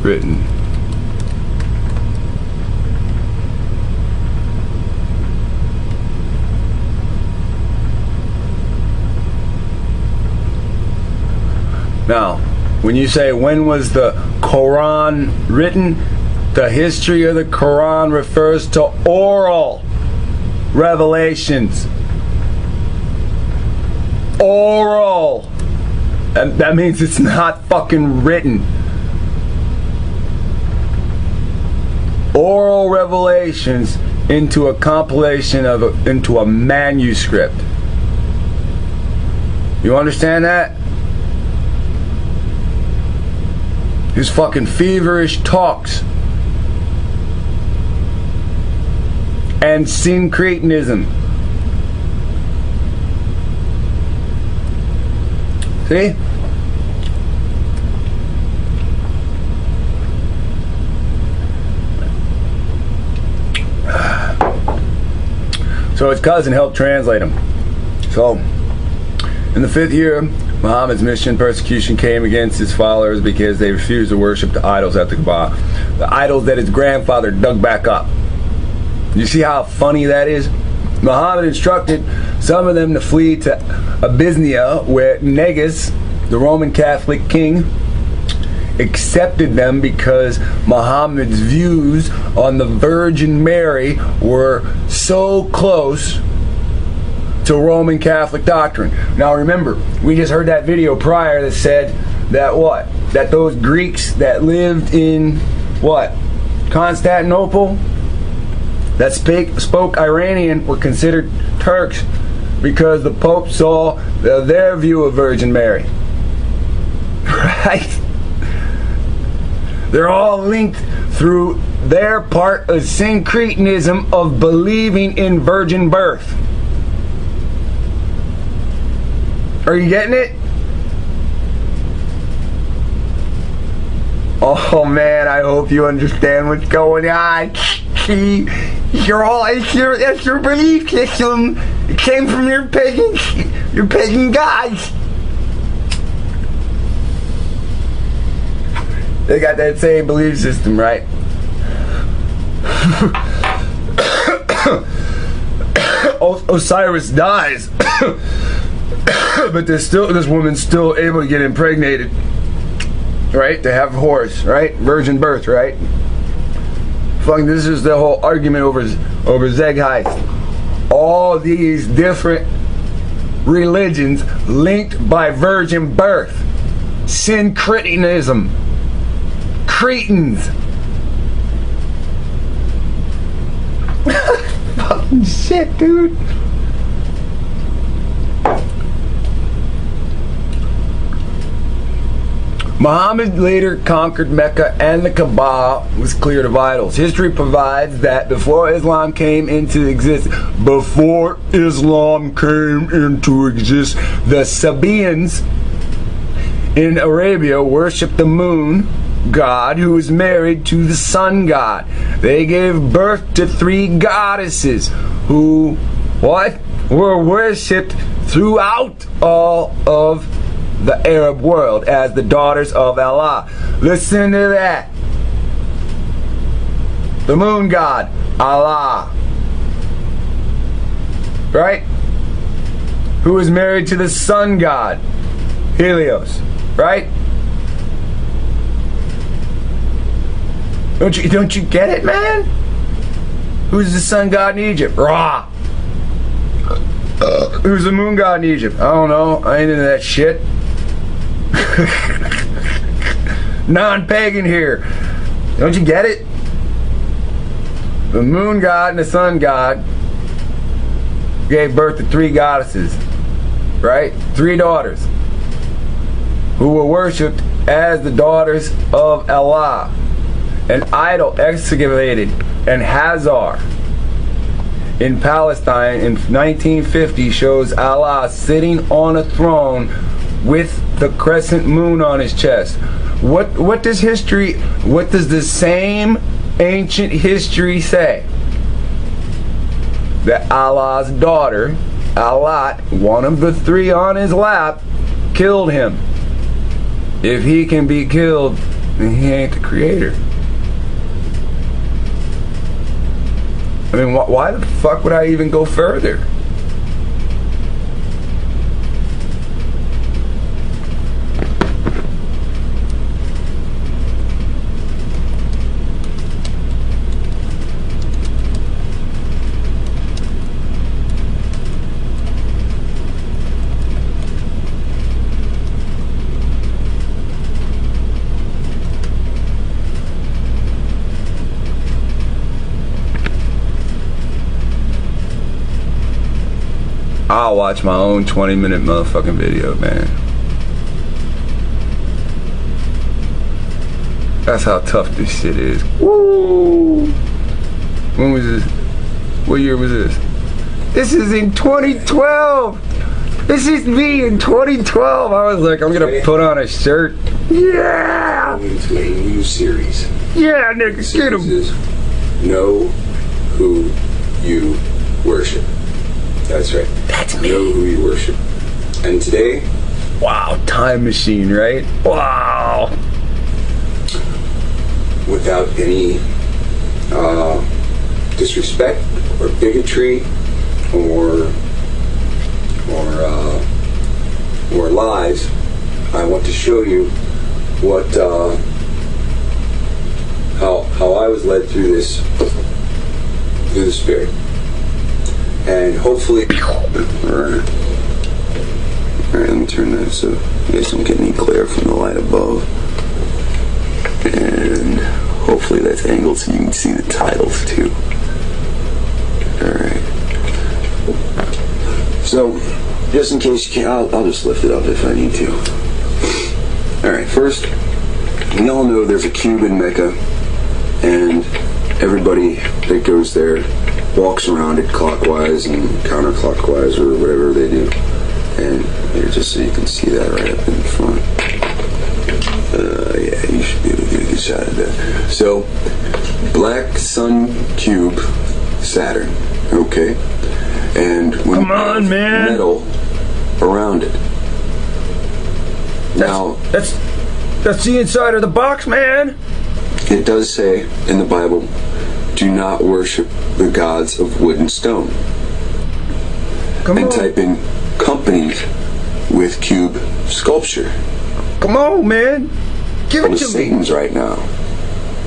written? Now, when you say when was the Quran written, the history of the Quran refers to oral revelations. Oral. And that means it's not fucking written. Oral revelations into a compilation of into a manuscript. You understand that? His fucking feverish talks and syncretism. See? So his cousin helped translate him. So, in the 5th year, Muhammad's mission, persecution came against his followers because they refused to worship the idols at the Kaaba. The idols that his grandfather dug back up. You see how funny that is? Muhammad instructed some of them to flee to Abyssinia, where Negus, the Roman Catholic king, accepted them because Muhammad's views on the Virgin Mary were so close to Roman Catholic doctrine. Now remember, we just heard that video prior that said that what? That those Greeks that lived in what? Constantinople, that spoke Iranian, were considered Turks because the Pope saw their view of Virgin Mary. Right? They're all linked through their part of syncretism of believing in virgin birth. Are you getting it? Oh man, I hope you understand what's going on. See, that's your belief system. It came from your pagan gods. They got that same belief system, right? Osiris dies. But there's still, this woman's still able to get impregnated, right? To have a horse, right? Virgin birth, right? Fucking, this is the whole argument over Zeitgeist. All these different religions linked by virgin birth. Syncretism. Cretans. Fucking shit, dude. Muhammad later conquered Mecca and the Kaaba was cleared of idols. History provides that before Islam came into existence, the Sabaeans in Arabia worshipped the moon god who was married to the sun god. They gave birth to 3 goddesses who were worshipped throughout all of the Arab world as the daughters of Allah. Listen to that. The moon god, Allah. Right? Who was married to the sun god, Helios. Right? Don't you get it, man? Who's the sun god in Egypt? Ra. Who's the moon god in Egypt? I don't know. I ain't into that shit. Non-pagan here. Don't you get it? The moon god and the sun god gave birth to 3 goddesses, right? 3 daughters who were worshipped as the daughters of Allah. An idol excavated in Hazar in Palestine in 1950 shows Allah sitting on a throne with the crescent moon on his chest. What does the same ancient history say? That Allah's daughter, Alat, one of the 3 on his lap, killed him. If he can be killed, then he ain't the creator. I mean, why the fuck would I even go further? I'll watch my own 20-minute motherfucking video, man. That's how tough this shit is. Woo! When was this? What year was this? This is in 2012! This is me in 2012! I was like, I'm gonna put on a shirt. Yeah! Into a new series. Yeah, nigga, get him! Know who you worship. That's right. That's me. Know who you worship. And today... Wow, time machine, right? Wow! Without any disrespect or bigotry or lies, I want to show you what how I was led through this, through the Spirit. And hopefully, alright, let me turn that so you guys don't get any glare from the light above. And hopefully that's angled so you can see the titles too. Alright. So, just in case you can't, I'll just lift it up if I need to. Alright, first, we all know there's a cube in Mecca, and everybody that goes there walks around it clockwise and counterclockwise or whatever they do. And here, just so you can see that right up in the front. Yeah, you should be able to get a good shot of that. So, black sun cube, Saturn, okay? And when come on, man, metal around it. That's the inside of the box, man. It does say in the Bible, do not worship the gods of wood and stone. Come and on. type in companies with cube sculpture. Come on, man. Give it to Satan's me. right now.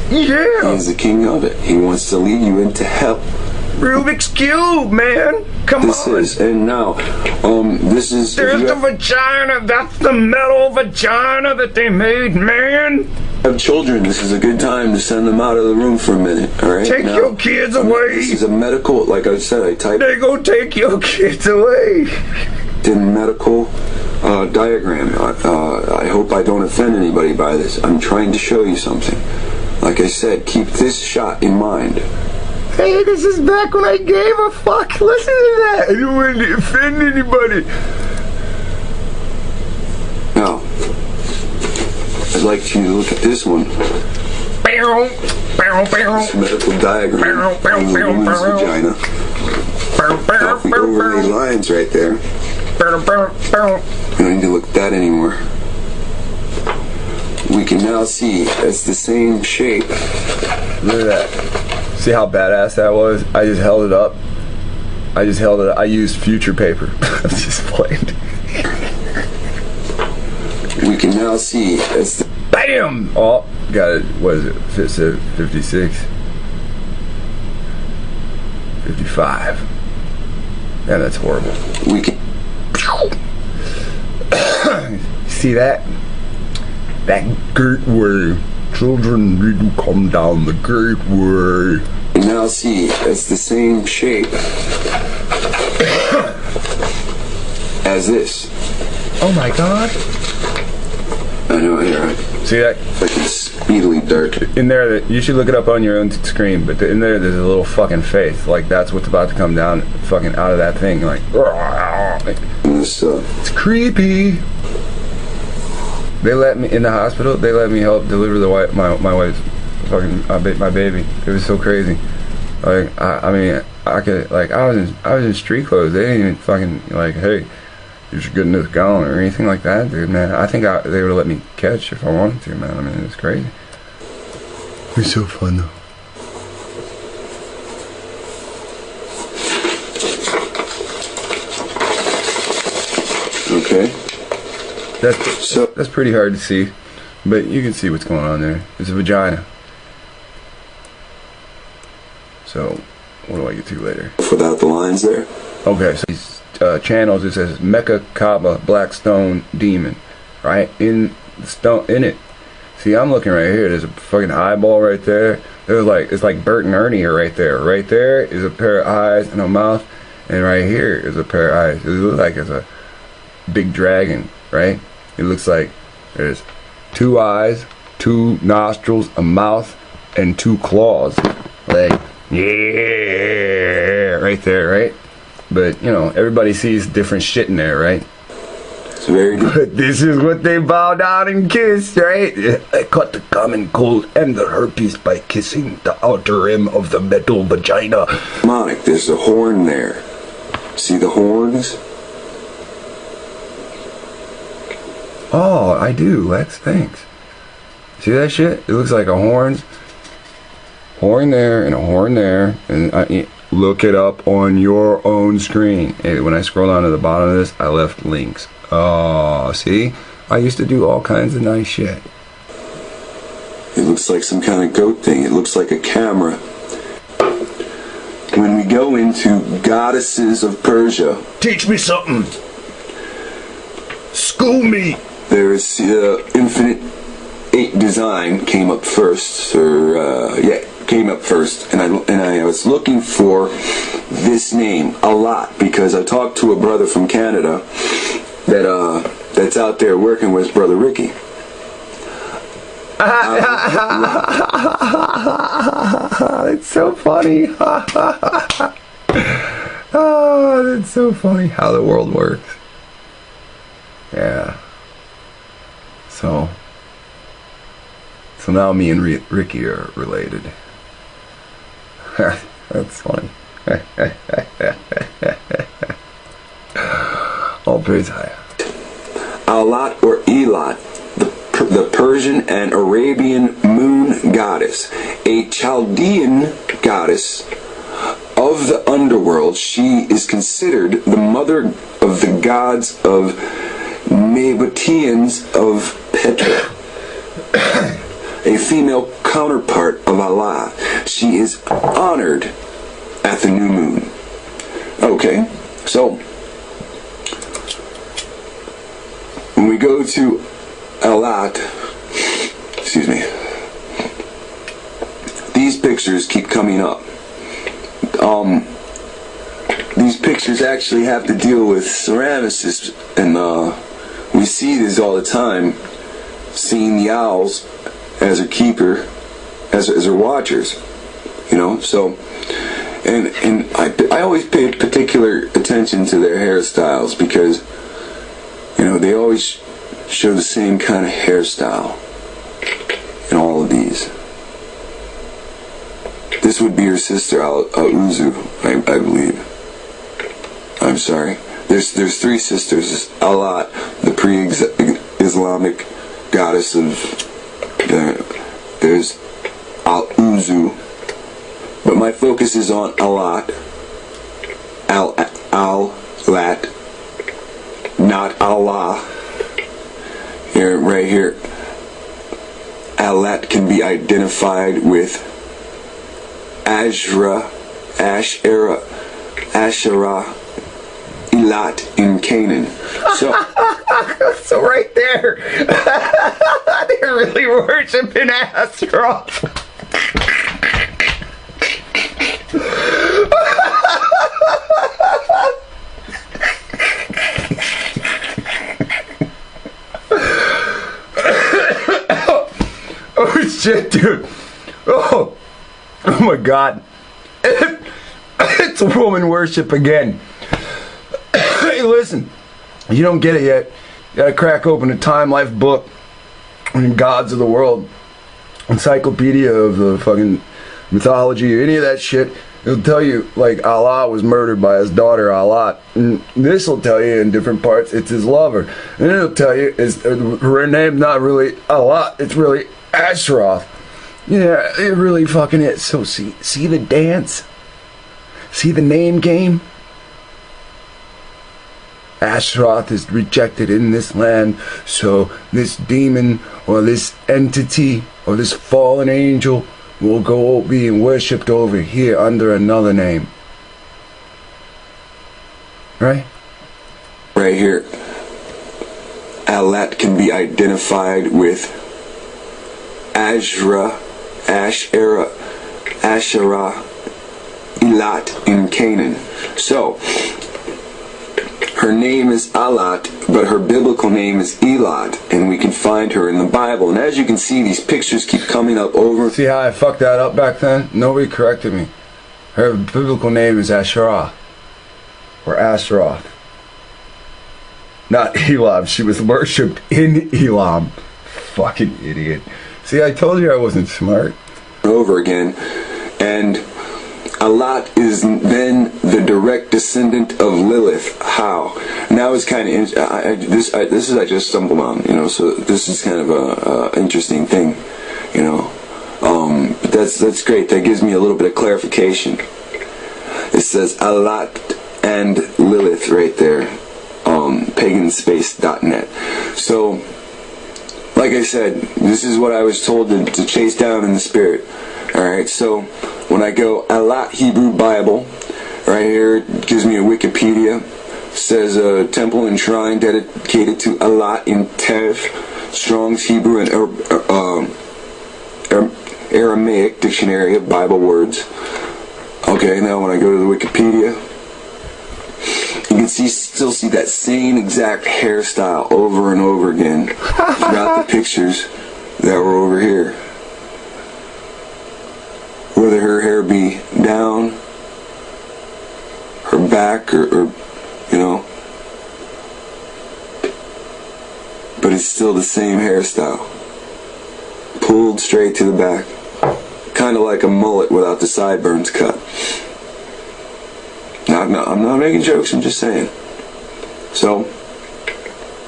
Yeah. He's the king of it. He wants to lead you into hell. Rubik's Cube, man. Come This on. is, and now, this is... There's the vagina. That's the metal vagina that they made, man. Have children, this is a good time to send them out of the room for a minute, alright? Take your kids away. This is a medical, like I said, I typed They go take your kids away. in medical diagram. I hope I don't offend anybody by this. I'm trying to show you something. Like I said, keep this shot in mind. Hey, this is back when I gave a fuck. Listen to that. I didn't want to offend anybody. Now, I'd like you to look at this one. This medical diagram of the woman's vagina. Now, the overlay lines right there. You don't need to look at that anymore. We can now see it's the same shape. Look at that. See how badass that was? I just held it up. I used future paper. I'm just playing. We can now see it's the... BAM! Oh, got it. What is it? 56. 55. Yeah, that's horrible. We can... See that? That gateway. Children need to come down the gateway. We now see it's the same shape as this. Oh my god. I know, here. See that? Like it's speedily dark. In there, you should look it up on your own screen, but in there there's a little fucking face. Like that's what's about to come down fucking out of that thing. Like This, it's creepy. They let me in the hospital. They let me help deliver my wife's fucking my baby. It was so crazy. Like I mean I could like I was in street clothes. They didn't even fucking like, hey, you should get in this gown or anything like that, dude. Man, I think they would have let me catch if I wanted to, man. I mean, it's crazy. It was so fun though. okay. That's pretty hard to see, but you can see what's going on there. It's a vagina. So, what do I get to later? Without the lines there. Okay, so these channels, it says Mecha Kaaba Blackstone Demon, right? In the stone, in it. See, I'm looking right here. There's a fucking eyeball right there. There's like, it's like Bert and Ernie are right there. Right there is a pair of eyes and a mouth, and right here is a pair of eyes. It looks like it's a big dragon, right? It looks like there's 2 eyes, 2 nostrils, a mouth, and 2 claws. Like, yeah, right there, right? But, you know, everybody sees different shit in there, right? It's very good. But this is what they bow down and kiss, right? I caught the common cold and the herpes by kissing the outer rim of the metal vagina. Demonic, there's a horn there. See the horns? Oh, I do, Lex, thanks. See that shit? It looks like a horn there and a horn there, and look it up on your own screen. And when I scroll down to the bottom of this, I left links. Oh, see? I used to do all kinds of nice shit. It looks like some kind of goat thing. It looks like a camera. When we go into goddesses of Persia, Teach me something. School me. there is Infinite 8 design came up first, came up first, and I was looking for this name a lot because I talked to a brother from Canada that's out there working with Brother Ricky. It's so funny. Oh, that's so funny how the world works. Yeah. So now me and Ricky are related. That's funny. All praise high. Alat or Elat, the Persian and Arabian moon goddess, a Chaldean goddess of the underworld. She is considered the mother of the gods of Nabateans of Petra, a female counterpart of Allah. She is honored at the new moon. Okay, so when we go to Alat, excuse me, these pictures keep coming up. These pictures actually have to deal with ceramicists, and we see this all the time, seeing the owls as a keeper, as her watchers, you know. So, and I always pay particular attention to their hairstyles, because, you know, they always show the same kind of hairstyle in all of these. This would be her sister Al-Uzu, I believe. I'm sorry. There's three sisters. Alat, the pre-Islamic goddess of. There's Al-Uzu, but my focus is on Alat. Al-Lat, not Allah. Here, right here. Alat can be identified with Asherah, Elat in Canaan. So, so right there, they're really worshiping Asheroth. Oh shit, dude. Oh my God. It's woman worship again. Hey, listen, you don't get it yet. You gotta crack open a Time Life book and Gods of the World, encyclopedia of the fucking mythology or any of that shit. It'll tell you, like, Allah was murdered by his daughter Alat. And this will tell you in different parts it's his lover. And it'll tell you her name's not really Alat, it's really Asheroth. Yeah, it really fucking is. So see the dance? See the name game? Asheroth is rejected in this land, so this demon or this entity or this fallen angel will go being worshipped over here under another name. Right? Right here. Alat can be identified with Asherah, Elat in Canaan. So, her name is Alat, but her biblical name is Elat, and we can find her in the Bible. And as you can see, these pictures keep coming up over. See how I fucked that up back then? Nobody corrected me. Her biblical name is Asherah, or Asheroth. Not Elam. She was worshipped in Elam. Fucking idiot. See, I told you I wasn't smart. Over again, and Alat is then the direct descendant of Lilith. How? Now it's kind of this is I just stumbled on, you know. So this is kind of a interesting thing, you know. But that's great. That gives me a little bit of clarification. It says Alat and Lilith right there. Paganspace.net. So, like I said, this is what I was told to chase down in the spirit. Alright, so when I go Alat Hebrew Bible, right here it gives me a Wikipedia. It says a temple and shrine dedicated to Alat in Tev, Strong's Hebrew and Aramaic Dictionary of Bible Words. Okay, now when I go to the Wikipedia, you can still see that same exact hairstyle over and over again throughout the pictures that were over here. Whether her hair be down, her back, or you know, but it's still the same hairstyle. Pulled straight to the back. Kind of like a mullet without the sideburns cut. I'm not making jokes, I'm just saying. So,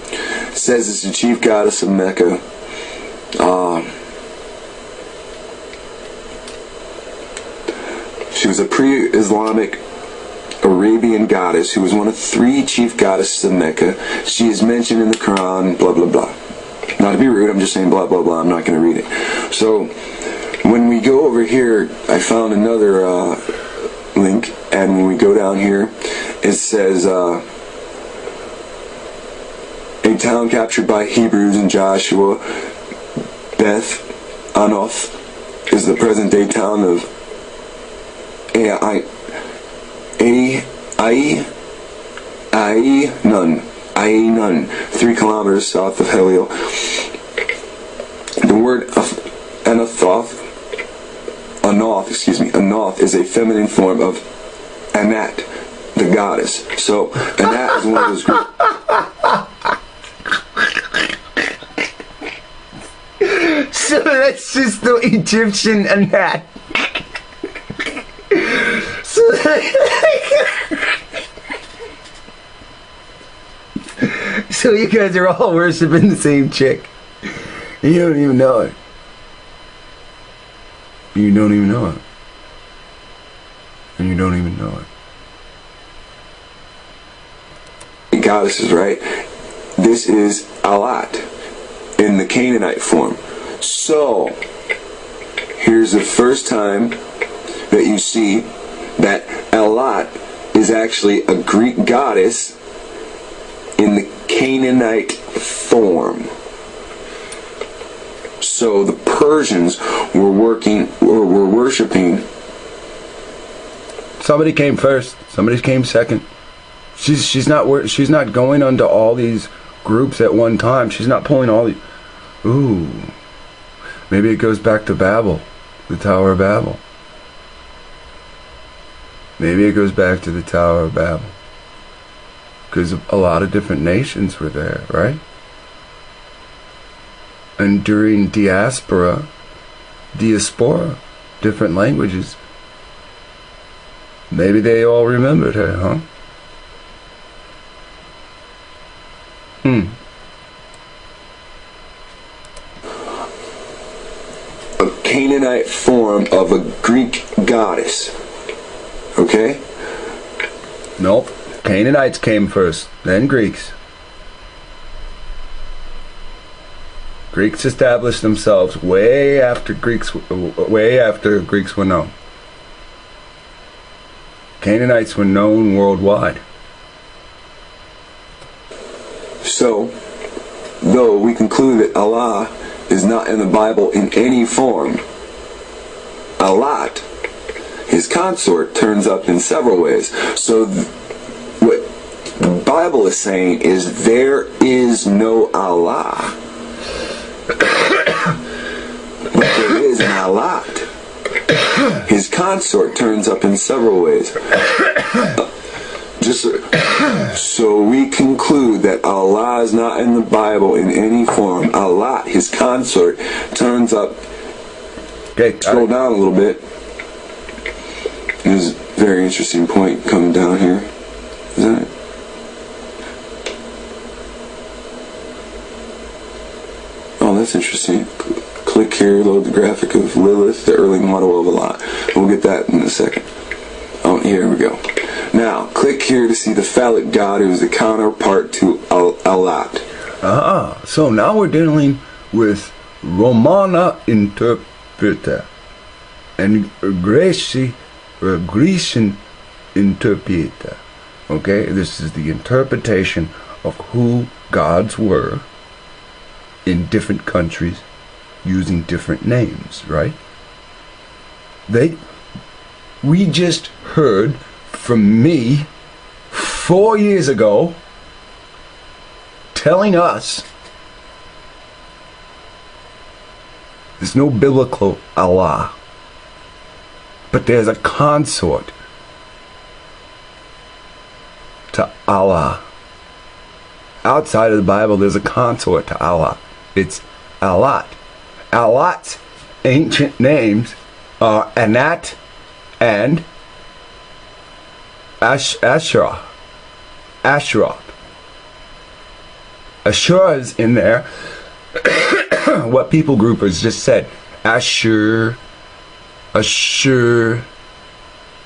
it says it's the chief goddess of Mecca. She was a pre-Islamic Arabian Arabian goddess who was one of 3 chief goddesses of Mecca. She is mentioned in the Quran, blah, blah, blah. Not to be rude, I'm just saying blah, blah, blah. I'm not going to read it. So, when we go over here, I found another link, and when we go down here, it says, a town captured by Hebrews in Joshua, Beth Anoth, is the present-day town of Ainun, 3 kilometers south of Helio. The word Anoth is a feminine form of Anat, the goddess. So Anat is one of those groups. So that's just the Egyptian Anat. So you guys are all worshiping the same chick. You don't even know it. You don't even know it. And you don't even know it. Goddesses, right? This is Alat in the Canaanite form. So, here's the first time that you see that Alat is actually a Greek goddess in the Canaanite form. So the Persians were worshiping. Somebody came first. Somebody came second. She's not going onto all these groups at one time. She's not pulling all these. Ooh, maybe it goes back to Babel, the Tower of Babel. Maybe it goes back to the Tower of Babel. Because a lot of different nations were there, right? And during diaspora, different languages, maybe they all remembered her, huh? A Canaanite form of a Greek goddess. Okay? Nope. Canaanites came first, then Greeks. Greeks established themselves way after Greeks were known. Canaanites were known worldwide. So, though we conclude that Allah is not in the Bible in any form, Alat, his consort, turns up in several ways. So what the Bible is saying is there is no Allah. But there is an Alat. His consort turns up in several ways. So we conclude that Allah is not in the Bible in any form. Allah, his consort, turns up. Okay, scroll down a little bit. There's a very interesting point coming down here. Is that it? Oh, that's interesting. Click here, load the graphic of Lilith, the early model of Allah. We'll get that in a second. Oh, here we go. Now, click here to see the phallic god who is the counterpart to Alat. So now we're dealing with Romana interpreter and Grecian interpreter. Okay, this is the interpretation of who gods were in different countries using different names, right? We just heard from me 4 years ago telling us there's no biblical Allah, but there's a consort to Allah. Outside of the Bible, there's a consort to Allah. It's Alat. Alat's ancient names are Anat and Asheroth. Ashur is in there. What people groupers just said. Ashur,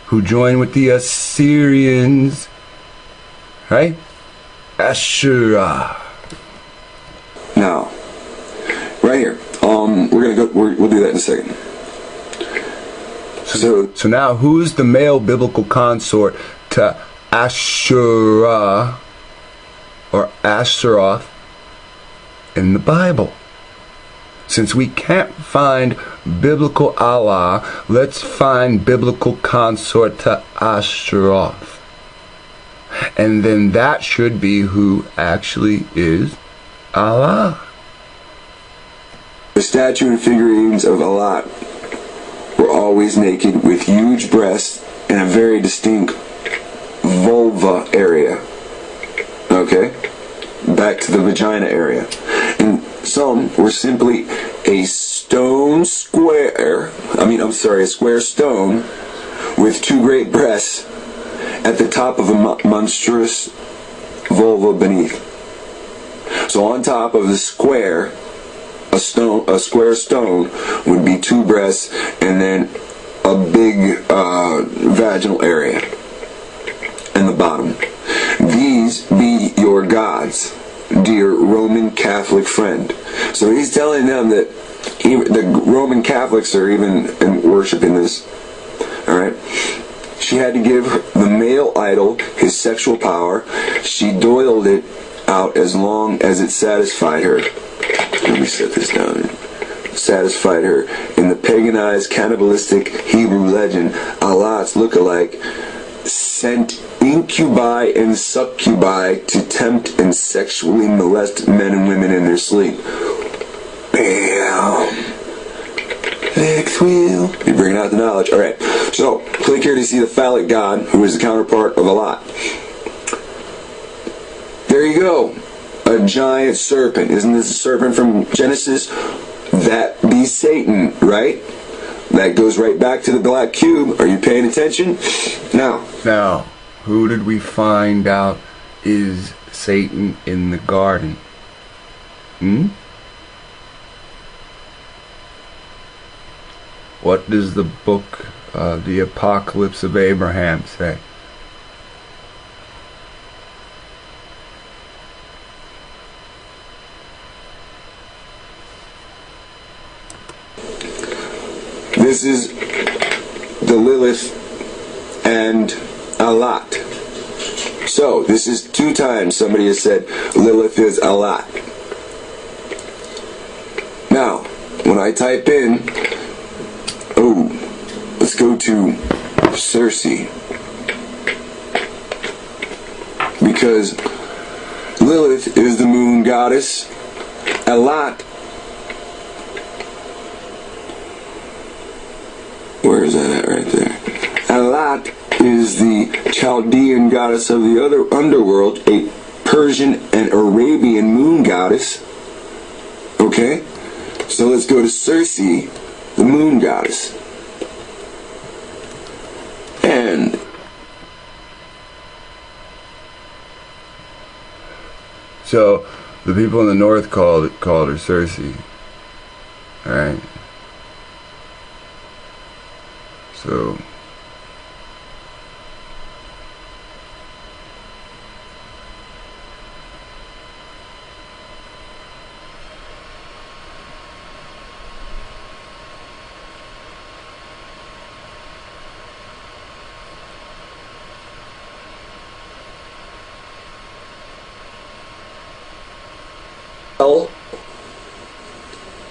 who joined with the Assyrians right? Asherah. Now, right here. We'll do that in a second. So now, who's the male biblical consort to Asherah or Asheroth in the Bible? Since we can't find biblical Allah, let's find biblical consort to Asheroth. And then that should be who actually is Allah. The statue and figurines of Allah were always naked with huge breasts and a very distinct vulva area. Okay? Back to the vagina area. And some were simply a square stone with two great breasts at the top of a monstrous vulva beneath. So on top of the square, a square stone would be two breasts and then a big vaginal area in the bottom. These be your gods, dear Roman Catholic friend. So he's telling them that the Roman Catholics are even worshiping this. Alright? She had to give the male idol his sexual power. She doiled it out as long as it satisfied her. Let me set this down. Satisfied her. In the paganized, cannibalistic Hebrew legend, Allah's lookalike sent incubi and succubi to tempt and sexually molest men and women in their sleep. Bam! Lexwill. You're bringing out the knowledge. Alright, so click here to see the phallic god, who is the counterpart of Allah. There you go. A giant serpent. Isn't this a serpent from Genesis? That be Satan, right? That goes right back to the black cube. Are you paying attention? Now, who did we find out is Satan in the garden? What does the book, the Apocalypse of Abraham say? this is the Lilith and Alat. So, this is 2 times somebody has said Lilith is Alat. Now, when I type in, let's go to Circe. Because Lilith is the moon goddess. Alat, where is that at right there? Alat is the Chaldean goddess of the other underworld, a Persian and Arabian moon goddess. Okay? So let's go to Circe, the moon goddess. And so the people in the north called her Circe. Alright. So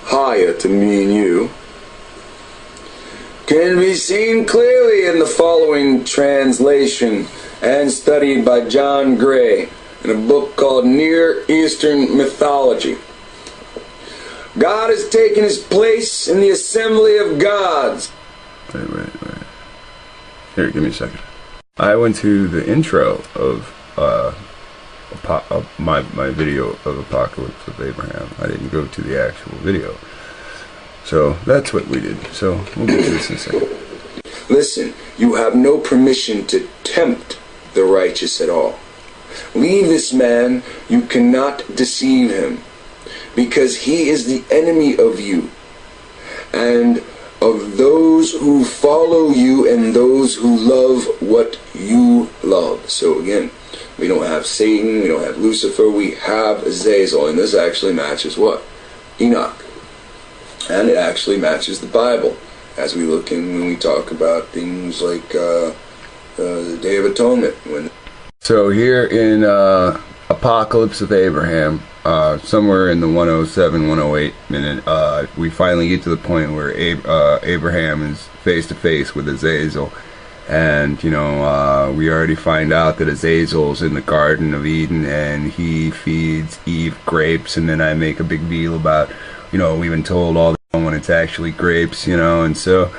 higher to me and you can be seen clearly in the following translation and studied by John Gray in a book called Near Eastern Mythology. God has taken his place in the assembly of gods. Wait. Here, give me a second. I went to the intro of my video of Apocalypse of Abraham. I didn't go to the actual video. So that's what we did. So we'll get to this in a second. Listen, you have no permission to tempt the righteous at all. Leave this man, you cannot deceive him, because he is the enemy of you, and of those who follow you and those who love what you love. So again, We don't have Satan, we don't have Lucifer, we have Azazel, and this actually matches what? Enoch. And it actually matches the Bible, as we look in when we talk about things like the Day of Atonement. So here in Apocalypse of Abraham, somewhere in the 107, 108 minute, we finally get to the point where Abraham is face to face with Azazel. And, you know, we already find out that Azazel's in the Garden of Eden and he feeds Eve grapes, and then I make a big deal about, you know, we've been told all the time when it's actually grapes, you know, and so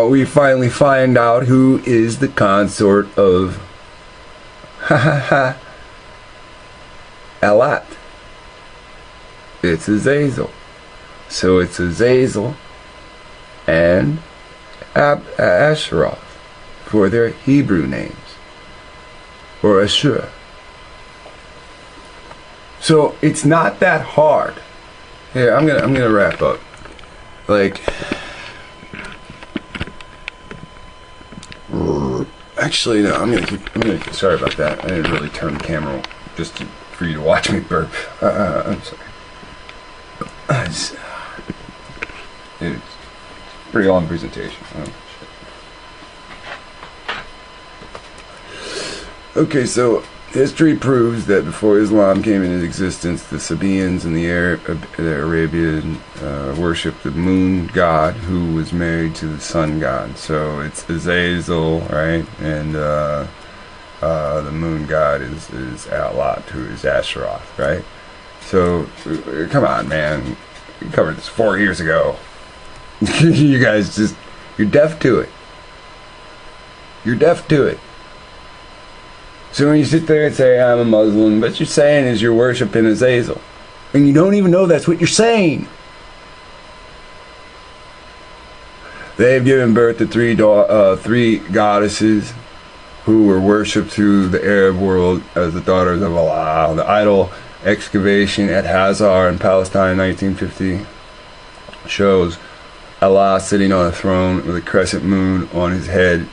we finally find out who is the consort of Alat. It's Azazel. So it's Azazel and Asheroth for their Hebrew names, or Ashur. So it's not that hard. Here, I'm gonna wrap up. Like, actually, no. I'm gonna. Sorry about that. I didn't really turn the camera for you to watch me burp. I'm sorry. It's a pretty long presentation. Oh, shit. Okay, so history proves that before Islam came into existence, the Sabaeans and the Arabian worshipped the moon god, who was married to the sun god. So it's Azazel, right? And the moon god is Alat, who is Asheroth, right? So come on, man. We covered this 4 years ago. You guys you're deaf to it. You're deaf to it. So when you sit there and say, I'm a Muslim, what you're saying is you're worshiping Azazel. And you don't even know that's what you're saying. They've given birth to three goddesses who were worshipped through the Arab world as the daughters of Allah. The idol excavation at Hazar in Palestine in 1950 shows Allah sitting on a throne with a crescent moon on his head.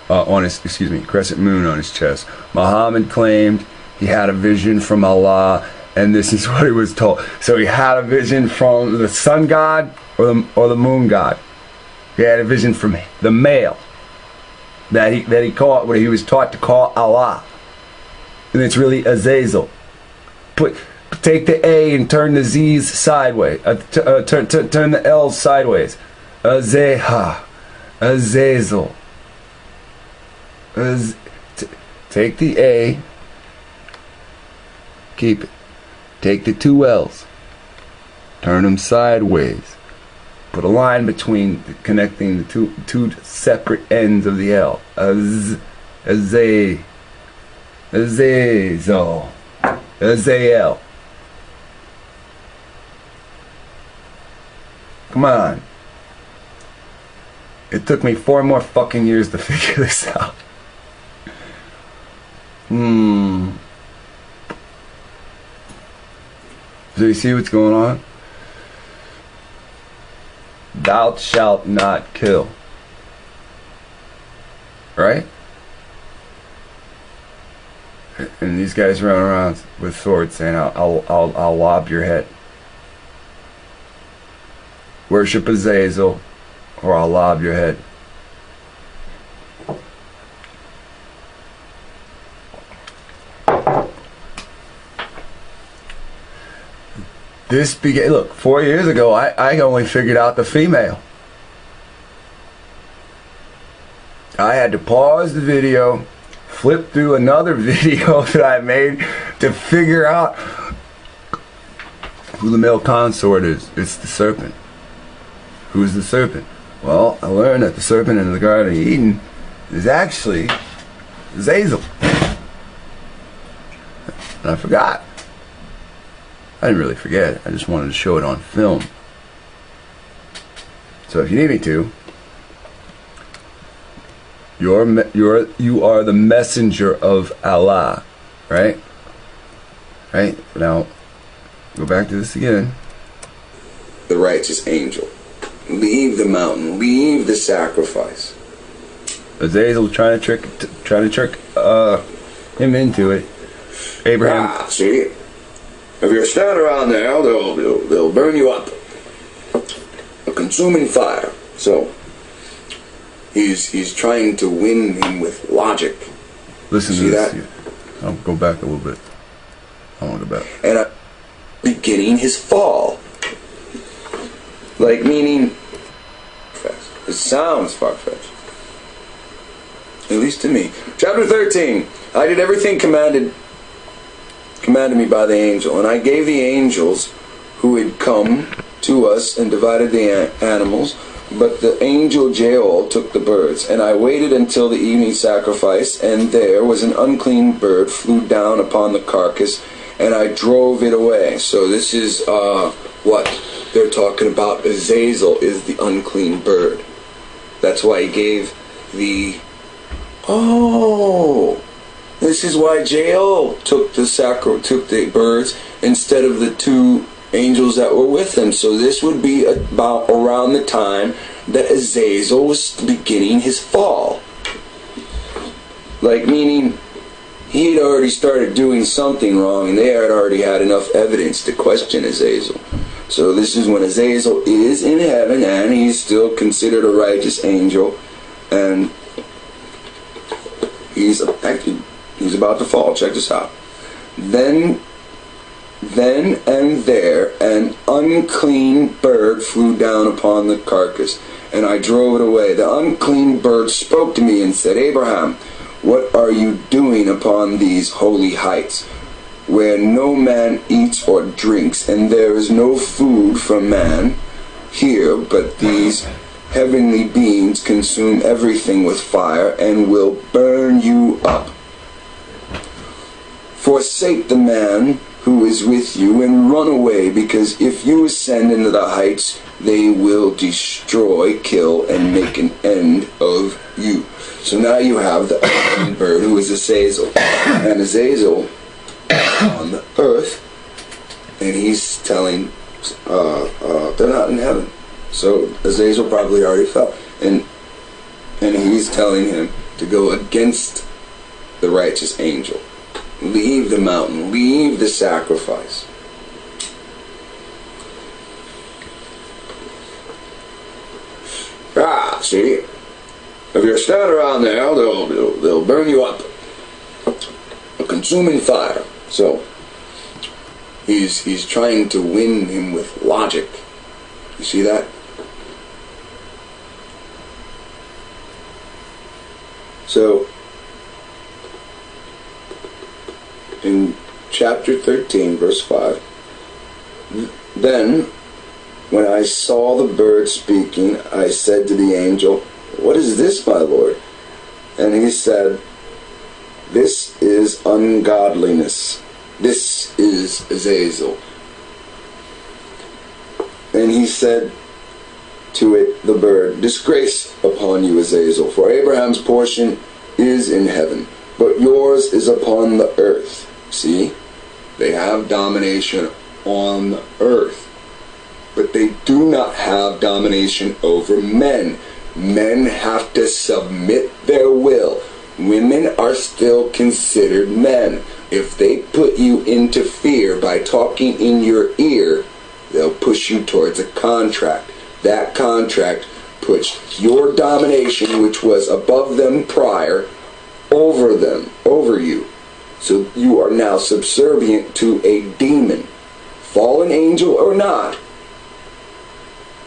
Crescent moon on his chest. Muhammad claimed he had a vision from Allah, and this is what he was told. So he had a vision from the sun god or the moon god. He had a vision from the male that he was taught to call Allah, and it's really Azazel. Take the A and turn the Z's sideways. Turn the L's sideways. Azazel. Take the A, keep it. Take the two L's, turn them sideways. Put a line between connecting the two separate ends of the L. Azazel. Come on. It took me 4 more fucking years to figure this out. So you see what's going on? Thou shalt not kill. Right? And these guys run around with swords saying, I'll lob your head. Worship Azazel, or I'll lob your head. This began, look, 4 years ago, I only figured out the female. I had to pause the video, flip through another video that I made to figure out who the male consort is. It's the serpent. Who's the serpent? Well, I learned that the serpent in the Garden of Eden is actually Azazel. And I forgot. I didn't really forget. I just wanted to show it on film. So if you need me to, you are the messenger of Allah, right? Right? Now, go back to this again. The righteous angel. Leave the mountain. Leave the sacrifice. Azazel trying to trick him into it. Abraham. See? If you're standing around there, they'll burn you up. A consuming fire. So, he's trying to win him with logic. Listen See to this. that? I'll go back a little bit. I want to go back. And beginning his fall. Like, meaning, it sounds far-fetched. At least to me. Chapter 13. I did everything commanded me by the angel, and I gave the angels who had come to us and divided the animals, but the angel Jael took the birds, and I waited until the evening sacrifice, and there was an unclean bird flew down upon the carcass, and I drove it away. So this is what they're talking about. Azazel is the unclean bird. That's why he gave the... Oh, this is why Jael took the birds instead of the two angels that were with him. So this would be about around the time that Azazel was beginning his fall. Like, meaning he had already started doing something wrong, and they had already had enough evidence to question Azazel. So this is when Azazel is in heaven, and he's still considered a righteous angel, and he's about to fall. Check this out. Then and there an unclean bird flew down upon the carcass, and I drove it away. The unclean bird spoke to me and said, Abraham, what are you doing upon these holy heights, where no man eats or drinks, and there is no food for man here, but these heavenly beings consume everything with fire and will burn you up. Forsake the man who is with you and run away, because if you ascend into the heights, they will destroy, kill, and make an end of you. So now you have the unclean bird who is Azazel, and Azazel on the earth, and he's telling they're not in heaven. So Azazel probably already fell, and he's telling him to go against the righteous angel. Leave the mountain, leave the sacrifice. See? If you're standing around there, they'll burn you up. A consuming fire. So he's trying to win him with logic. You see that? So in chapter 13, verse 5, then when I saw the bird speaking, I said to the angel, what is this, my Lord? And he said, this is ungodliness. This is Azazel. And he said to it, the bird, disgrace upon you, Azazel, for Abraham's portion is in heaven, but yours is upon the earth. See? They have domination on the earth, but they do not have domination over men. Men have to submit their will. Women are still considered men. If they put you into fear by talking in your ear, they'll push you towards a contract. That contract puts your domination, which was above them prior, over you. So you are now subservient to a demon. Fallen angel or not,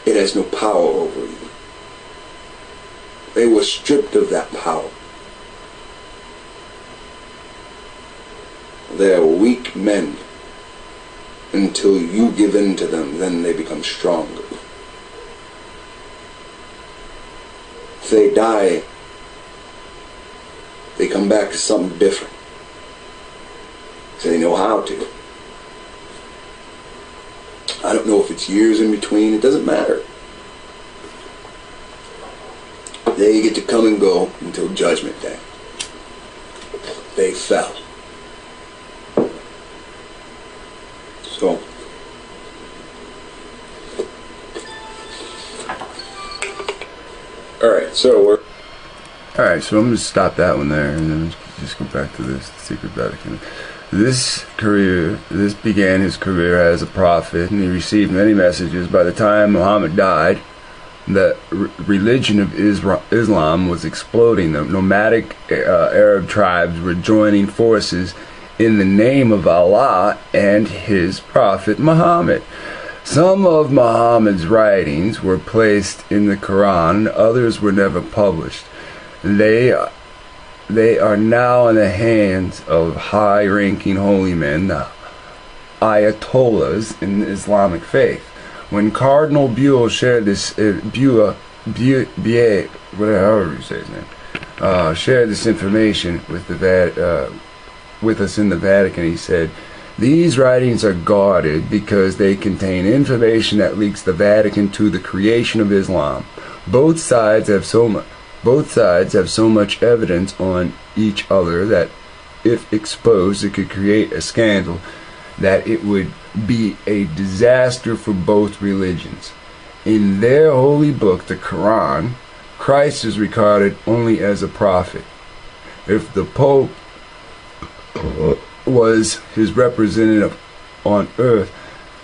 it has no power over you. They were stripped of that power. They are weak men until you give in to them, then they become stronger. If they die, they come back to something different. So they know how to. I don't know if it's years in between, it doesn't matter. They get to come and go until Judgment Day. They fell. So, alright, so I'm going to stop that one there and then just go back to this secret Vatican. This began his career as a prophet, and he received many messages. By the time Muhammad died, the religion of Islam was exploding. The nomadic Arab tribes were joining forces in the name of Allah and his prophet Muhammad. Some of Muhammad's writings were placed in the Quran, others were never published. They are now in the hands of high-ranking holy men, the Ayatollahs in the Islamic faith. When Cardinal Buell shared this, however you say his name, shared this information with us in the Vatican, he said, "These writings are guarded because they contain information that links the Vatican to the creation of Islam. Both sides have so much evidence on each other that if exposed it could create a scandal that it would be a disaster for both religions. In their holy book, the Quran, Christ is regarded only as a prophet. If the Pope was his representative on earth,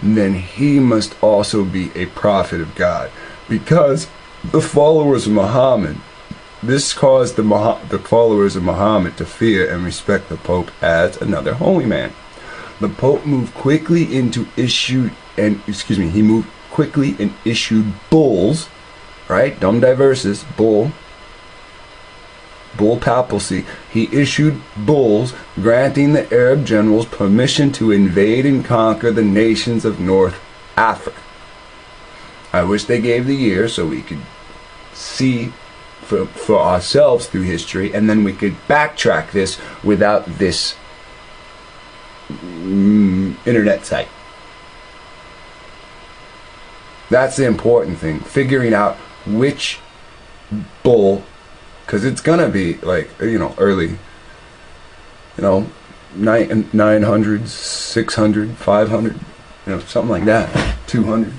then he must also be a prophet of God. Because the followers of Muhammad, this caused the followers of Muhammad to fear and respect the Pope as another holy man. The Pope moved quickly and issued bulls, right? Dum diversus, bull papacy. He issued bulls granting the Arab generals permission to invade and conquer the nations of North Africa. I wish they gave the year so we could see for ourselves through history, and then we could backtrack this without this internet site. That's the important thing, figuring out which bull, because it's gonna be like, early, 900, 600, 500, something like that, 200.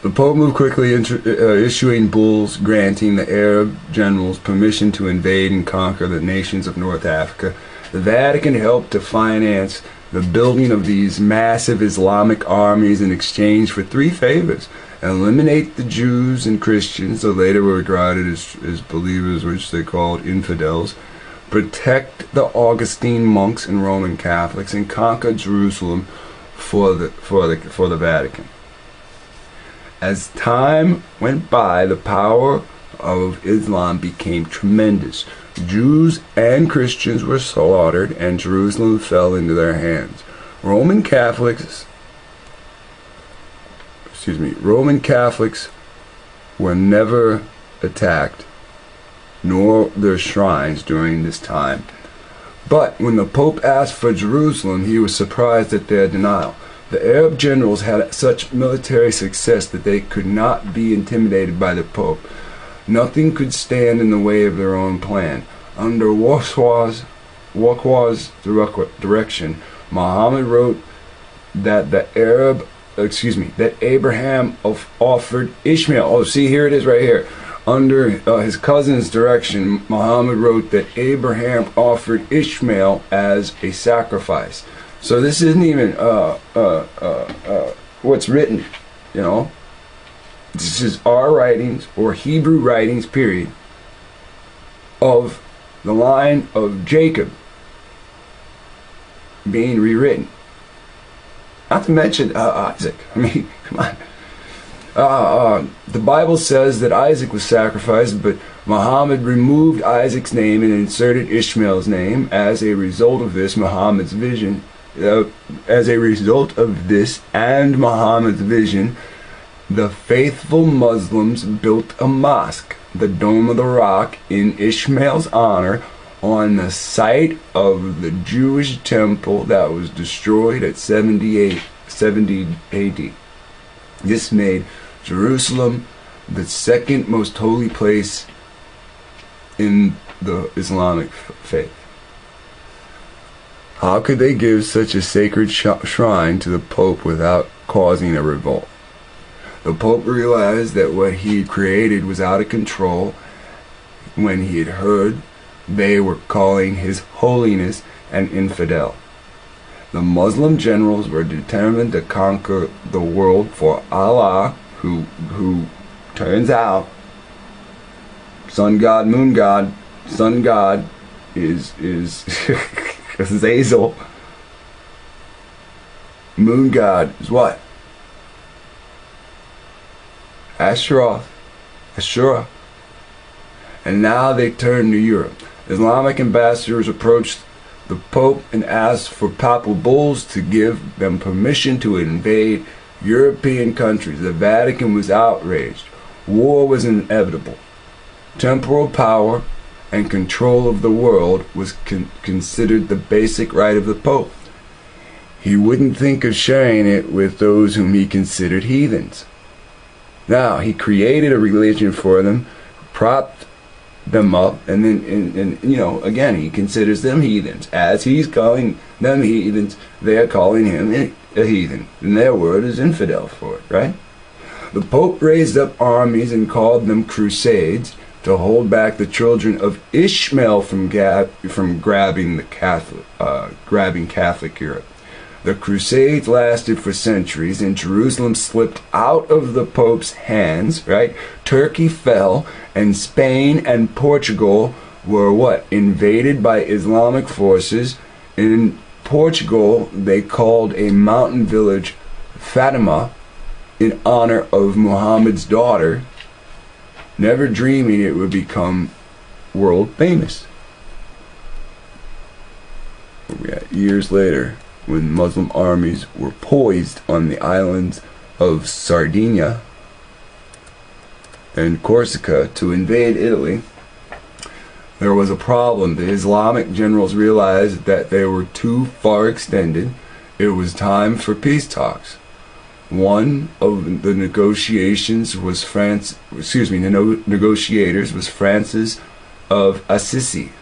The Pope moved quickly, issuing bulls granting the Arab generals permission to invade and conquer the nations of North Africa. The Vatican helped to finance the building of these massive Islamic armies in exchange for three favors: eliminate the Jews and Christians, so later were regarded as believers, which they called infidels; protect the Augustine monks and Roman Catholics; and conquer Jerusalem for the Vatican. As time went by, the power of Islam became tremendous. Jews and Christians were slaughtered, and Jerusalem fell into their hands. Roman Catholics were never attacked, nor their shrines during this time. But when the Pope asked for Jerusalem, he was surprised at their denial. The Arab generals had such military success that they could not be intimidated by the Pope. Nothing could stand in the way of their own plan. Under Waqwa's direction, Muhammad wrote that that Abraham offered Ishmael. Oh, see, here it is right here. Under his cousin's direction, Muhammad wrote that Abraham offered Ishmael as a sacrifice. So this isn't even what's written, This is our writings, or Hebrew writings, period, of the line of Jacob being rewritten. Not to mention Isaac. I mean, come on. The Bible says that Isaac was sacrificed, but Muhammad removed Isaac's name and inserted Ishmael's name. As a result of this, Muhammad's vision the faithful Muslims built a mosque, the Dome of the Rock, in Ishmael's honor on the site of the Jewish temple that was destroyed at 70 AD. This made Jerusalem the second most holy place in the Islamic faith. How could they give such a sacred shrine to the Pope without causing a revolt? The Pope realized that what he had created was out of control when he had heard they were calling His Holiness an infidel. The Muslim generals were determined to conquer the world for Allah, who turns out, sun god, moon god, sun god is Azazel. Moon god is what? Asheroth. And now they turn to Europe. Islamic ambassadors approached the Pope and asked for papal bulls to give them permission to invade European countries. The Vatican was outraged. War was inevitable. Temporal power and control of the world was considered the basic right of the Pope. He wouldn't think of sharing it with those whom he considered heathens. Now, he created a religion for them, propped them up, and then, again, he considers them heathens. As he's calling them heathens, they are calling him a heathen. And their word is infidel for it, right? The Pope raised up armies and called them crusades to hold back the children of Ishmael from grabbing Catholic Europe. The Crusades lasted for centuries, and Jerusalem slipped out of the Pope's hands, right? Turkey fell, and Spain and Portugal were what? Invaded by Islamic forces. In Portugal, they called a mountain village Fatima in honor of Muhammad's daughter, never dreaming it would become world famous. Years later, when Muslim armies were poised on the islands of Sardinia and Corsica to invade Italy, there was a problem. The Islamic generals realized that they were too far extended. It was time for peace talks. One of the negotiators was Francis of Assisi.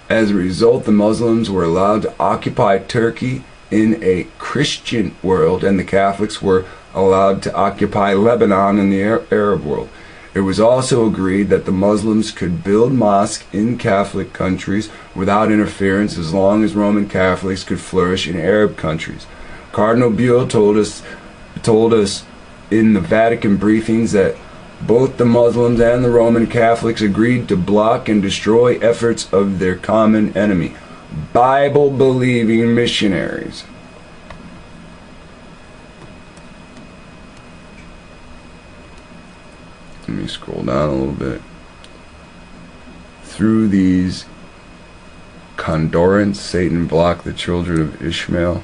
As a result, the Muslims were allowed to occupy Turkey in a Christian world, and the Catholics were allowed to occupy Lebanon in the Arab world. It was also agreed that the Muslims could build mosques in Catholic countries without interference, as long as Roman Catholics could flourish in Arab countries. Cardinal Buell told us in the Vatican briefings that both the Muslims and the Roman Catholics agreed to block and destroy efforts of their common enemy, Bible-believing missionaries. Let me scroll down a little bit. Through these condorants, Satan blocked the children of Ishmael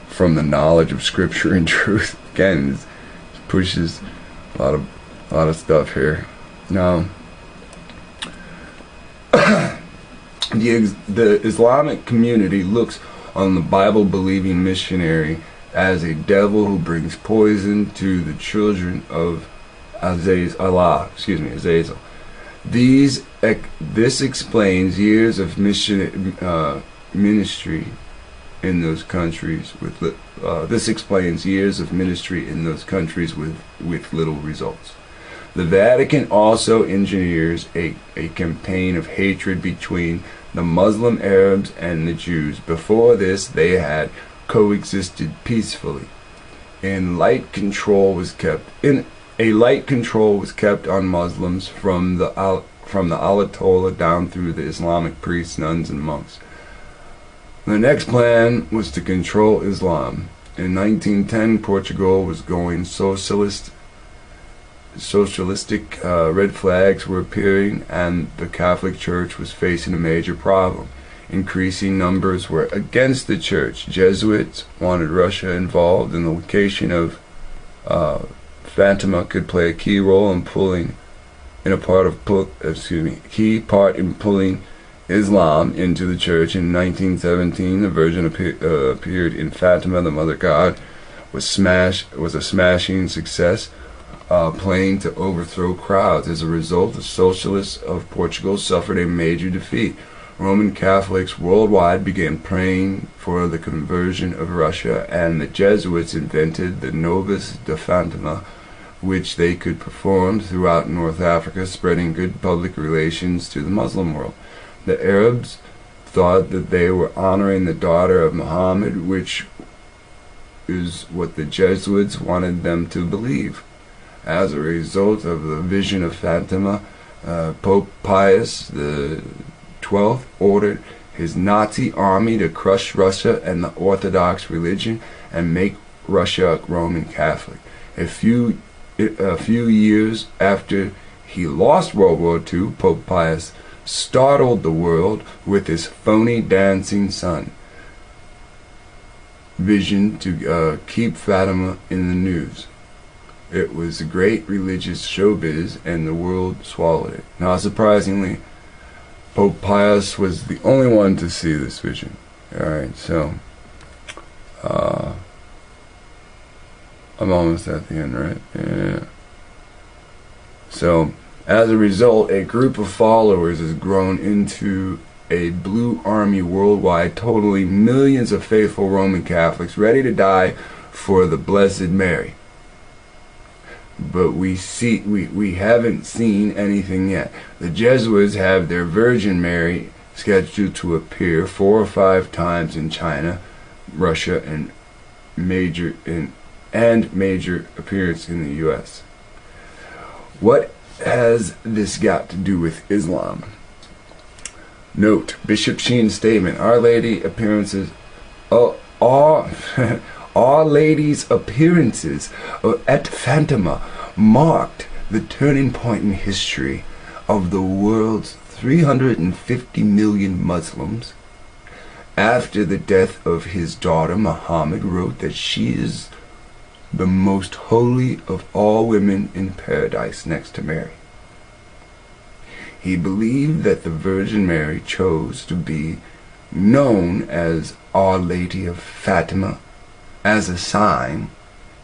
from the knowledge of Scripture and truth. Again, it pushes a lot of stuff here. Now, the Islamic community looks on the Bible-believing missionary as a devil who brings poison to the children of Azazel. This explains years of ministry in those countries with little results. The Vatican also engineers a campaign of hatred between the Muslim Arabs and the Jews. Before this, they had coexisted peacefully. A light control was kept on Muslims from the Ayatollah down through the Islamic priests, nuns, and monks. The next plan was to control Islam. In 1910, Portugal was going socialistic. Red flags were appearing, and the Catholic Church was facing a major problem. Increasing numbers were against the Church. Jesuits wanted Russia involved, and the location of Fatima could play a key role in pulling Islam into the Church. In 1917, the Virgin appeared in Fatima. The Mother God was a smashing success, playing to overthrow crowds. As a result, the socialists of Portugal suffered a major defeat. Roman Catholics worldwide began praying for the conversion of Russia, and the Jesuits invented the Novus de Fatima, which they could perform throughout North Africa, spreading good public relations to the Muslim world. The Arabs thought that they were honoring the daughter of Muhammad, which is what the Jesuits wanted them to believe. As a result of the vision of Fatima, Pope Pius XII ordered his Nazi army to crush Russia and the Orthodox religion and make Russia Roman Catholic. A few years after he lost World War II, Pope Pius startled the world with his phony dancing son vision to keep Fatima in the news. It was a great religious showbiz, and the world swallowed it. Not surprisingly, Pope Pius was the only one to see this vision. Alright, so I'm almost at the end, right? Yeah. So, as a result, a group of followers has grown into a blue army worldwide, totaling millions of faithful Roman Catholics ready to die for the Blessed Mary. But we haven't seen anything yet. The Jesuits have their Virgin Mary scheduled to appear 4 or 5 times in China, Russia, and major appearance in the U.S. What has this got to do with Islam? Note, Bishop Sheen's statement, Our Lady's appearances at Fatima marked the turning point in history of the world's 350 million Muslims. After the death of his daughter, Muhammad wrote that she is the most holy of all women in paradise next to Mary. He believed that the Virgin Mary chose to be known as Our Lady of Fatima as a sign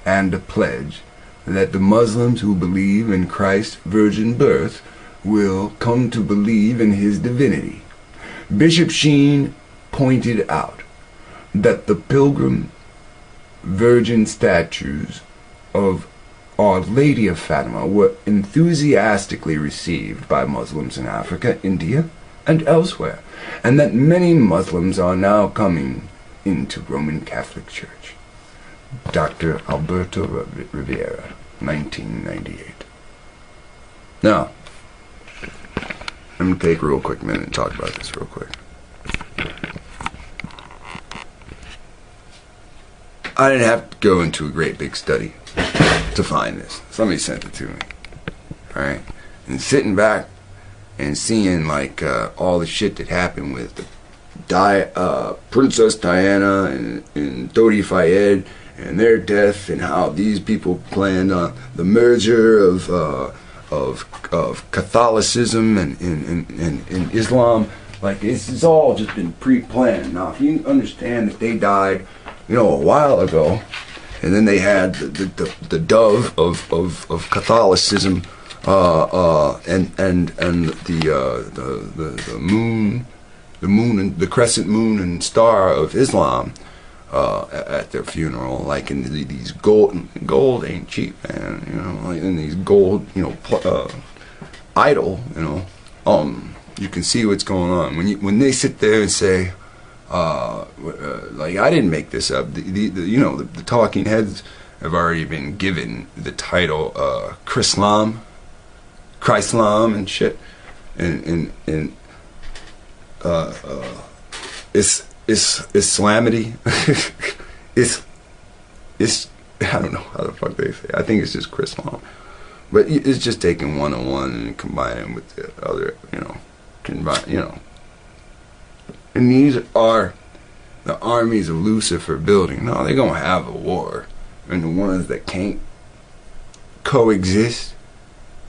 and a pledge that the Muslims who believe in Christ's virgin birth will come to believe in his divinity. Bishop Sheen pointed out that the pilgrim virgin statues of Our Lady of Fatima were enthusiastically received by Muslims in Africa, India, and elsewhere, and that many Muslims are now coming into Roman Catholic Church. Dr. Alberto Rivera, 1998. Now, I'm going to take a real quick minute and talk about this real quick. I didn't have to go into a great big study to find this. Somebody sent it to me. Alright? And sitting back and seeing like all the shit that happened with the Princess Diana and Dodi Fayed and their death, and how these people planned on the merger of Catholicism and Islam. Like, it's all just been pre-planned. Now, if you understand that they died, a while ago, and then they had the dove of Catholicism, and the moon, and the crescent moon and star of Islam at their funeral, like in these gold ain't cheap, man. Like in these gold, idol, you can see what's going on when they sit there and say, like, I didn't make this up. The talking heads have already been given the title Chrislam and shit, and Islamity. it's I don't know how the fuck they say. I think it's just Chrislam, but it's just taking one on one and combining with the other, And these are the armies of Lucifer building. No, they're gonna have a war, and the ones that can't coexist,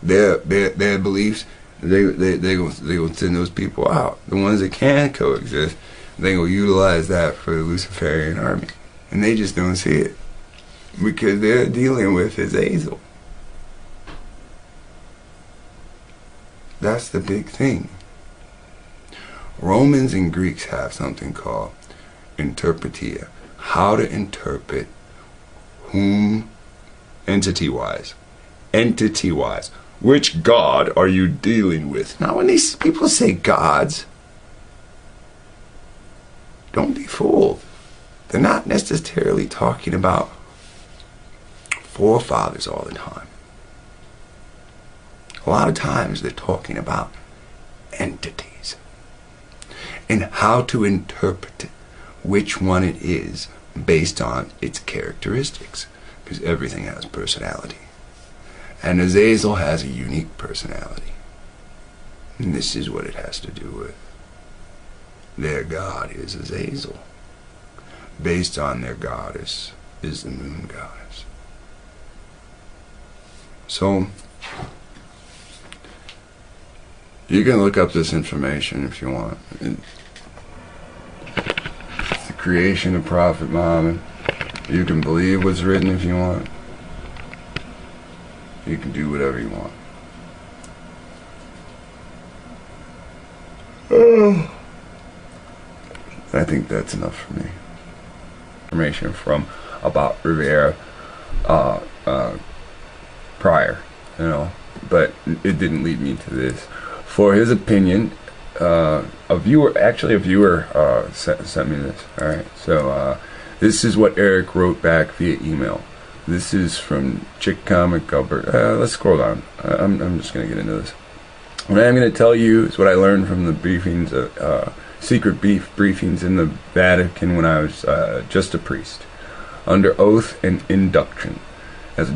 their beliefs, they gonna send those people out. The ones that can coexist, they gonna utilize that for the Luciferian army, and they just don't see it because they're dealing with Azazel. That's the big thing. Romans and Greeks have something called interpretia. How to interpret whom, entity-wise, entity-wise. Which God are you dealing with? Now, when these people say gods, don't be fooled. They're not necessarily talking about forefathers all the time. A lot of times they're talking about entities and how to interpret which one it is based on its characteristics, because everything has personality. And Azazel has a unique personality. And this is what it has to do with. Their god is Azazel. Based on their goddess is the moon goddess. So, you can look up this information if you want. It's the creation of Prophet Muhammad. You can believe what's written if you want. You can do whatever you want. I think that's enough for me. Information from about Rivera prior, you know, but it didn't lead me to this. For his opinion, a viewer sent me this. All right, so this is what Eric wrote back via email. This is from Chick Comic Albert. Let's scroll down. I'm just gonna get into this. What I'm gonna tell you is what I learned from the briefings, secret briefings in the Vatican when I was just a priest, under oath and induction, as a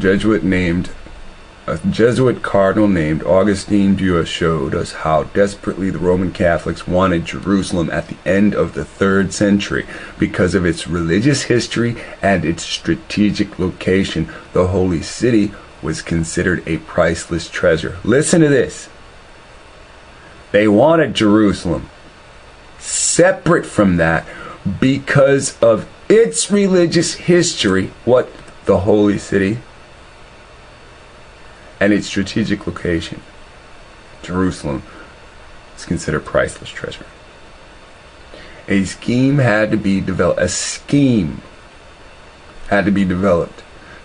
Jesuit cardinal named Augustine Bua showed us how desperately the Roman Catholics wanted Jerusalem at the end of the 3rd century because of its religious history and its strategic location. The holy city was considered a priceless treasure. Listen to this. They wanted Jerusalem separate from that because of its religious history, what the holy city, and its strategic location. Jerusalem is considered priceless treasure. A scheme had to be developed.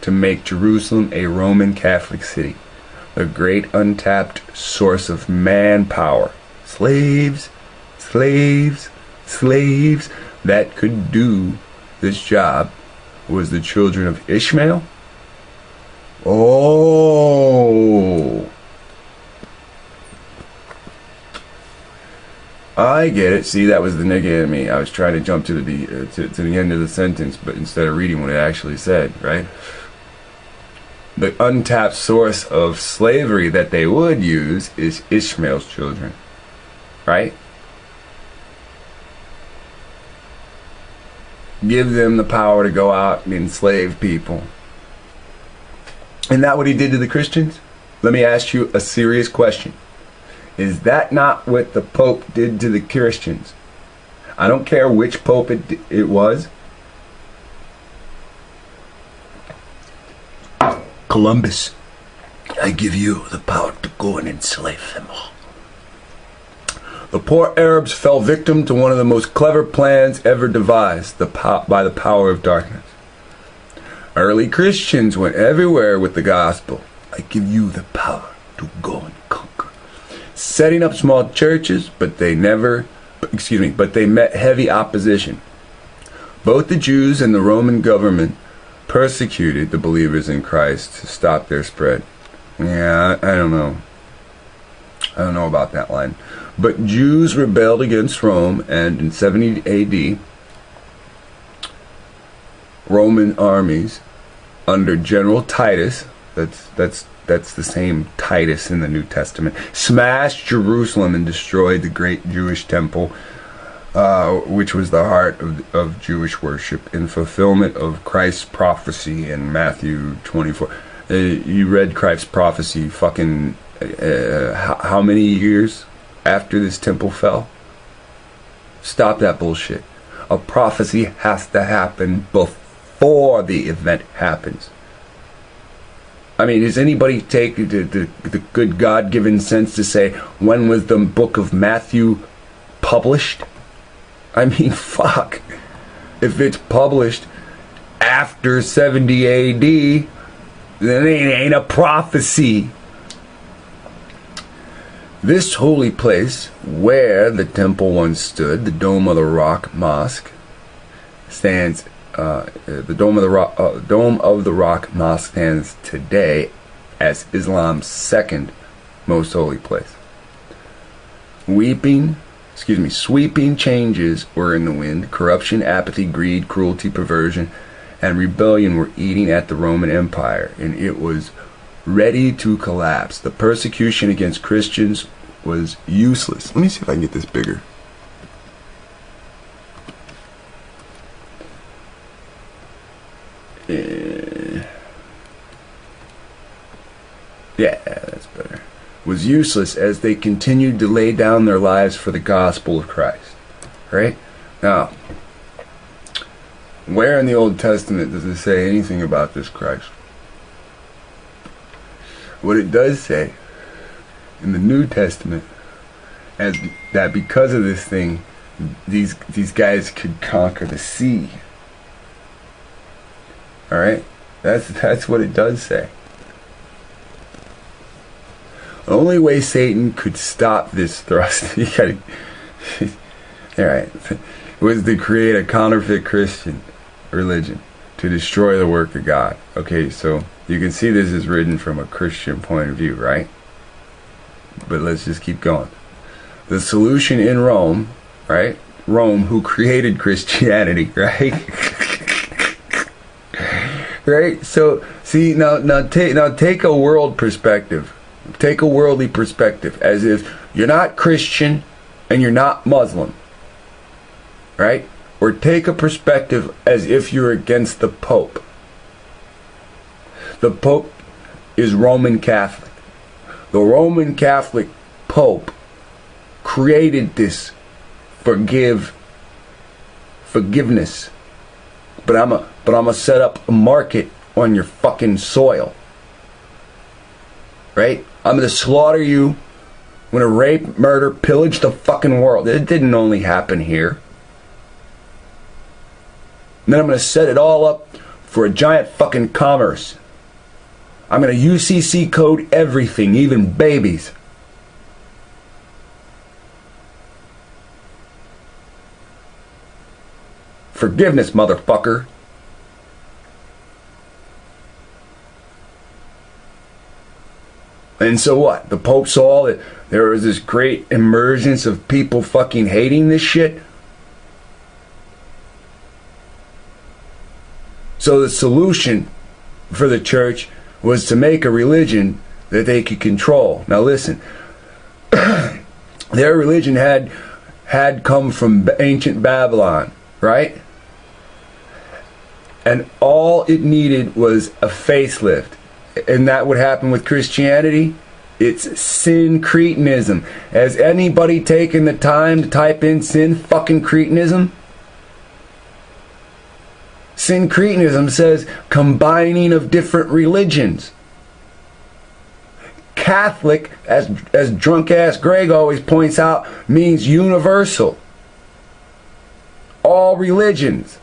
To make Jerusalem a Roman Catholic city, a great untapped source of manpower, slaves that could do this job was the children of Ishmael. Oh, I get it. See, that was the nigga in me. I was trying to jump to the end of the sentence, but instead of reading what it actually said, right? The untapped source of slavery that they would use is Ishmael's children, right? Give them the power to go out and enslave people. Isn't that what he did to the Christians? Let me ask you a serious question. Is that not what the Pope did to the Christians? I don't care which Pope it was. Columbus, I give you the power to go and enslave them all. The poor Arabs fell victim to one of the most clever plans ever devised by the power of darkness. Early Christians went everywhere with the gospel. I give you the power to go and conquer. Setting up small churches, but they met heavy opposition. Both the Jews and the Roman government persecuted the believers in Christ to stop their spread. Yeah, I don't know. I don't know about that line. But Jews rebelled against Rome, and in 70 AD, Roman armies under General Titus, that's the same Titus in the New Testament, smashed Jerusalem and destroyed the great Jewish temple, which was the heart of Jewish worship, in fulfillment of Christ's prophecy in Matthew 24. You read Christ's prophecy fucking how many years after this temple fell? Stop that bullshit. A prophecy has to happen before the event happens. I mean, does anybody take the good God-given sense to say, when was the book of Matthew published? I mean, fuck. If it's published after 70 AD, It ain't a prophecy. This holy place, where the temple once stood, the Dome of the Rock Mosque, stands. The Dome of the Rock Mosque stands today as Islam's second most holy place. Sweeping changes were in the wind. Corruption, apathy, greed, cruelty, perversion, and rebellion were eating at the Roman Empire, and it was ready to collapse. The persecution against Christians was useless. Let me see if I can get this bigger. Yeah, that's better. Was useless as they continued to lay down their lives for the gospel of Christ. Right? Now, where in the Old Testament does it say anything about this Christ? What it does say in the New Testament is that because of this thing, these guys could conquer the sea. All right, that's what it does say. The only way Satan could stop this thrust, all right, was to create a counterfeit Christian religion to destroy the work of God. Okay, so you can see this is written from a Christian point of view, right? But let's just keep going. The solution in Rome, right? Rome, who created Christianity, right? Right? So, see, now take a world perspective. Take a worldly perspective, as if you're not Christian and you're not Muslim, right? Or take a perspective as if you're against the Pope. The Pope is Roman Catholic. The Roman Catholic Pope created this forgiveness. But I'm gonna set up a market on your fucking soil. Right? I'm gonna slaughter you. I'm gonna rape, murder, pillage the fucking world. It didn't only happen here. And then I'm gonna set it all up for a giant fucking commerce. I'm gonna UCC code everything, even babies. Forgiveness, motherfucker. And so what? The Pope saw that there was this great emergence of people fucking hating this shit. So the solution for the church was to make a religion that they could control. Now listen, their religion had come from ancient Babylon, right? And all it needed was a facelift. And that would happen with Christianity. It's syncretism. Has anybody taken the time to type in syncretism? Syncretism says combining of different religions. Catholic, as drunk ass Greg always points out, means universal. All religions.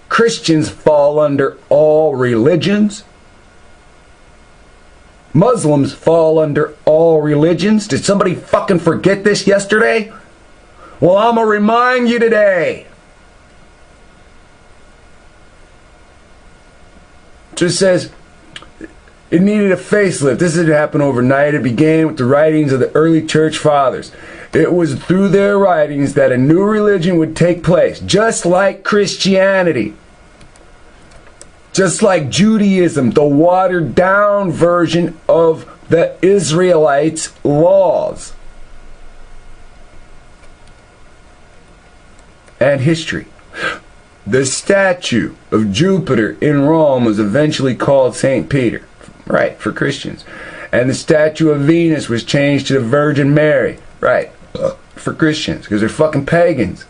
Christians fall under all religions. Muslims fall under all religions. Did somebody fucking forget this yesterday? Well, I'm gonna remind you today. Just says it needed a facelift. This didn't happen overnight. It began with the writings of the early church fathers. It was through their writings that a new religion would take place, just like Christianity. Just like Judaism, the watered down version of the Israelites' laws and history. The statue of Jupiter in Rome was eventually called St. Peter, right, for Christians. And the statue of Venus was changed to the Virgin Mary, right, for Christians, because they're fucking pagans.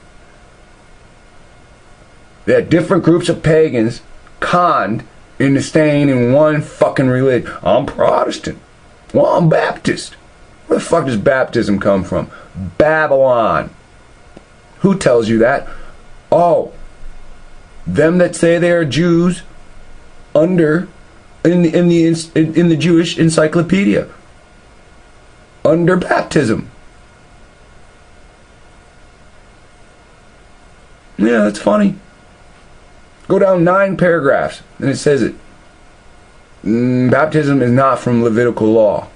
They had different groups of pagans conned into staying in one fucking religion. I'm Protestant. Well, I'm Baptist. Where the fuck does baptism come from? Babylon. Who tells you that? Oh, them that say they are Jews under in the Jewish encyclopedia under baptism. Yeah, that's funny. Go down 9 paragraphs and it says it. Baptism is not from Levitical law.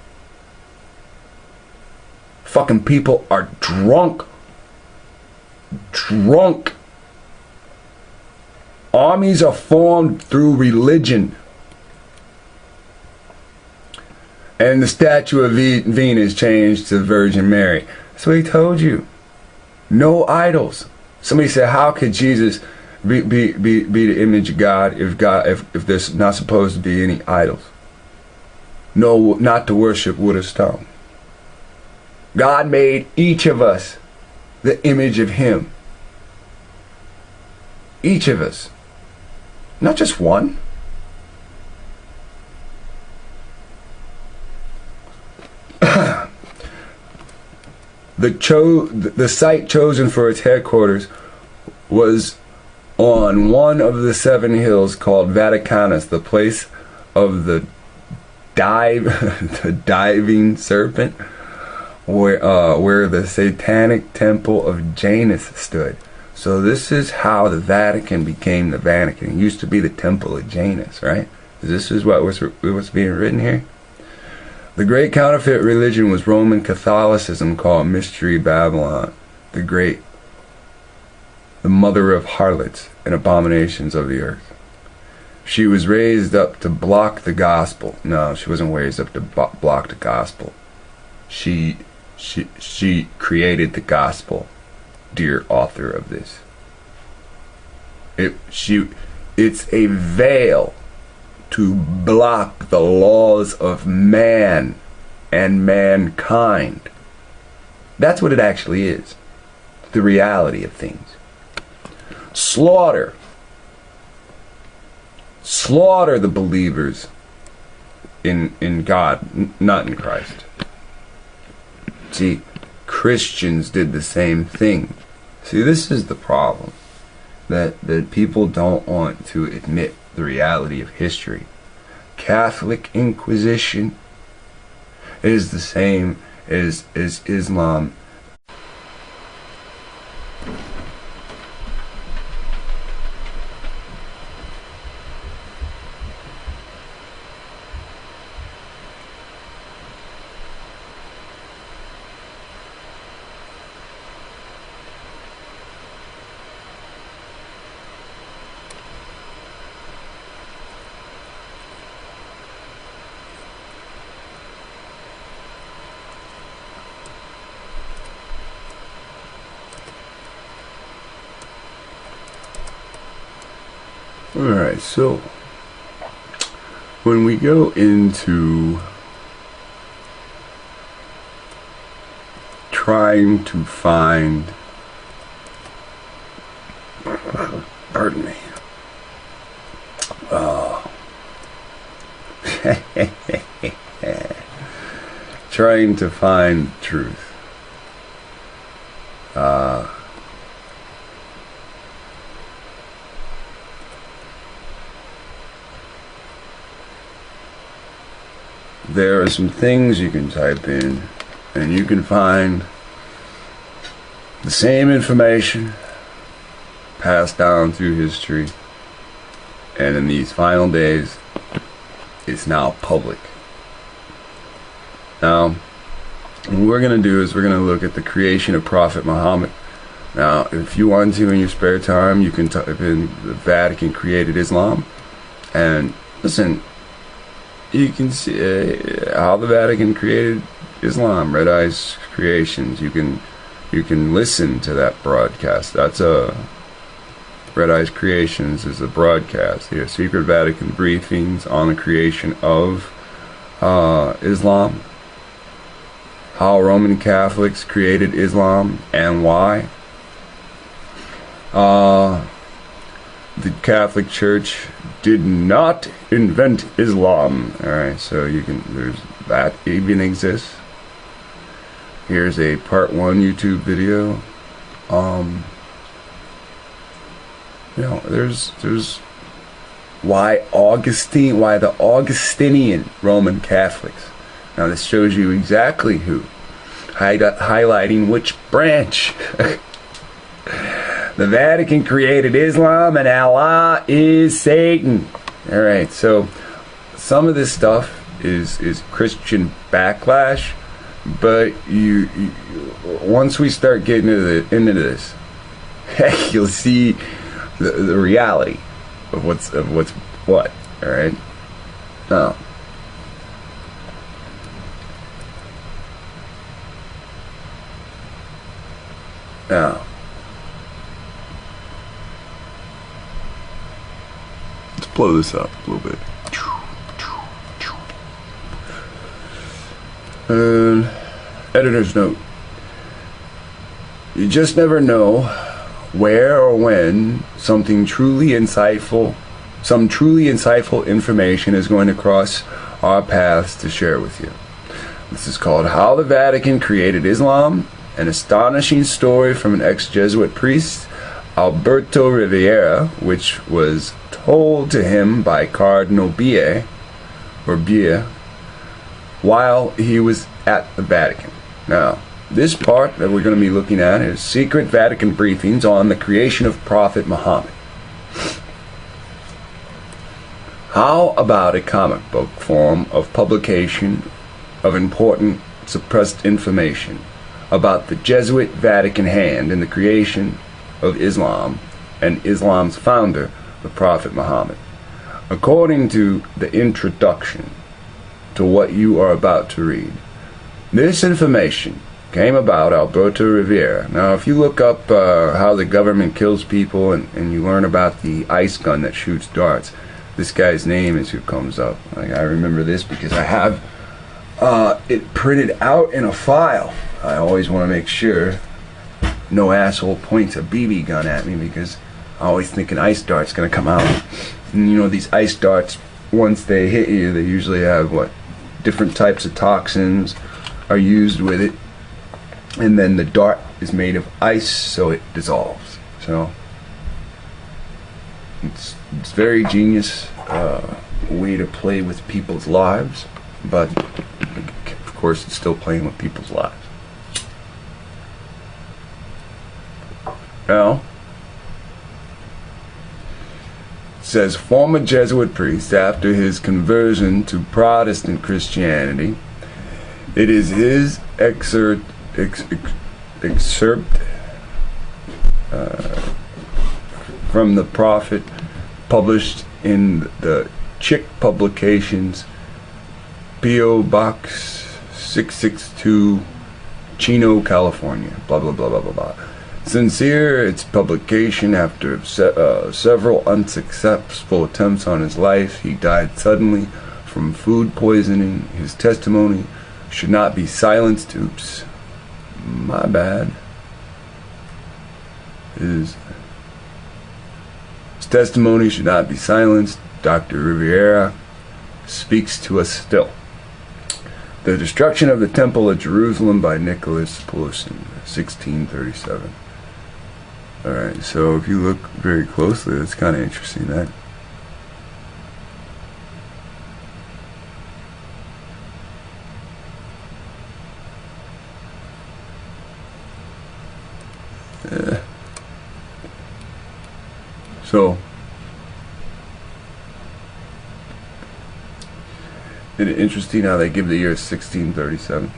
Fucking people are drunk. Drunk. Armies are formed through religion. And the statue of Venus changed to Virgin Mary. That's what he told you. No idols. Somebody said, how could Jesus be the image of God if there's not supposed to be any idols? No, not to worship wood or stone. God made each of us the image of Him. Each of us. Not just one. The site chosen for its headquarters was on one of the 7 hills called Vaticanus, the place of the diving serpent, where the satanic temple of Janus stood. So this is how the Vatican became the Vatican. It used to be the temple of Janus, right? This is what's being written here. The great counterfeit religion was Roman Catholicism, called Mystery Babylon, the mother of harlots and abominations of the earth. She was raised up to block the gospel. No, she wasn't raised up to block the gospel. She created the gospel, dear author of this. It's a veil to block the laws of man and mankind. That's what it actually is. The reality of things. Slaughter the believers in God, not in Christ. See, Christians did the same thing. See, this is the problem. That people don't want to admit the reality of history. Catholic Inquisition is the same as Islam. Alright, so when we go into trying to find, pardon me, trying to find truth, there are some things you can type in and you can find the same information passed down through history, and in these final days it's now public. Now what we're going to do is we're going to look at the creation of Prophet Muhammad. Now if you want to, in your spare time, you can type in the Vatican created Islam, and listen, you can see how the Vatican created Islam, Red Eye's Creations. You can listen to that broadcast. That's Red Eye's Creations is a broadcast. Here, Secret Vatican Briefings on the creation of Islam, how Roman Catholics created Islam and why. The Catholic Church did not invent Islam. Alright, so you can, there's that even exists. Here's a part 1 YouTube video. You know, there's Why the Augustinian Roman Catholics. Now this shows you exactly who, highlighting which branch. The Vatican created Islam and Allah is Satan. Alright, so some of this stuff is Christian backlash, but you once we start getting into this, you'll see the reality of what's what. Alright? Now let's blow this up a little bit. Editor's note. You just never know where or when some truly insightful information is going to cross our paths to share with you. This is called How the Vatican Created Islam, an astonishing story from an ex-Jesuit priest, Alberto Rivera, which was told to him by Cardinal Bie, while he was at the Vatican. Now, this part that we're going to be looking at is secret Vatican briefings on the creation of Prophet Muhammad. How about a comic book form of publication of important suppressed information about the Jesuit Vatican hand in the creation of Islam and Islam's founder, the Prophet Muhammad? According to the introduction to what you are about to read, this information came about Alberto Rivera. Now, if you look up how the government kills people and you learn about the ice gun that shoots darts, this guy's name is who comes up. Like, I remember this because I have it printed out in a file. I always want to make sure no asshole points a BB gun at me because I always think an ice dart's going to come out. And you know, these ice darts, once they hit you, they usually have different types of toxins are used with it, and then the dart is made of ice, so it dissolves. So it's very genius way to play with people's lives, but of course it's still playing with people's lives. Now, it says former Jesuit priest after his conversion to Protestant Christianity. It is his excerpt from the Prophet, published in the Chick Publications, P.O. Box 662, Chino, California. Blah blah blah blah blah blah. Sincere, its publication after several unsuccessful attempts on his life. He died suddenly from food poisoning. His testimony should not be silenced. Oops, my bad. His testimony should not be silenced. Dr. Rivera speaks to us still. The destruction of the Temple at Jerusalem by Nicholas Poussin, 1637. Alright, so if you look very closely, it's kind of interesting that so isn't it interesting how they give the year 1637?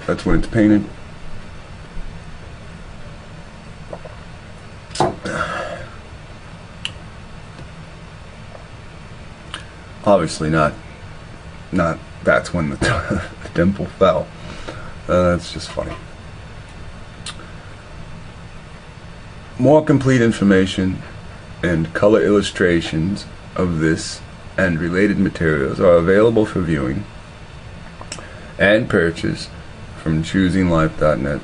That's when it's painted. Obviously not that's when the temple fell. That's just funny. More complete information and color illustrations of this and related materials are available for viewing and purchase from choosinglife.net.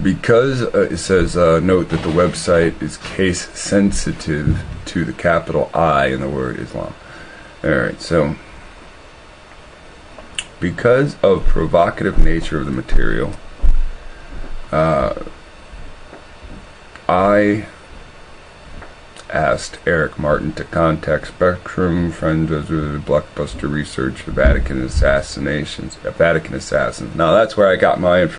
Because it says note that the website is case sensitive to the capital I in the word Islam. Alright, so because of provocative nature of the material, I asked Eric Martin to contact Spectrum, friends of the Blockbuster Research, Vatican Assassins. Now that's where I got my information.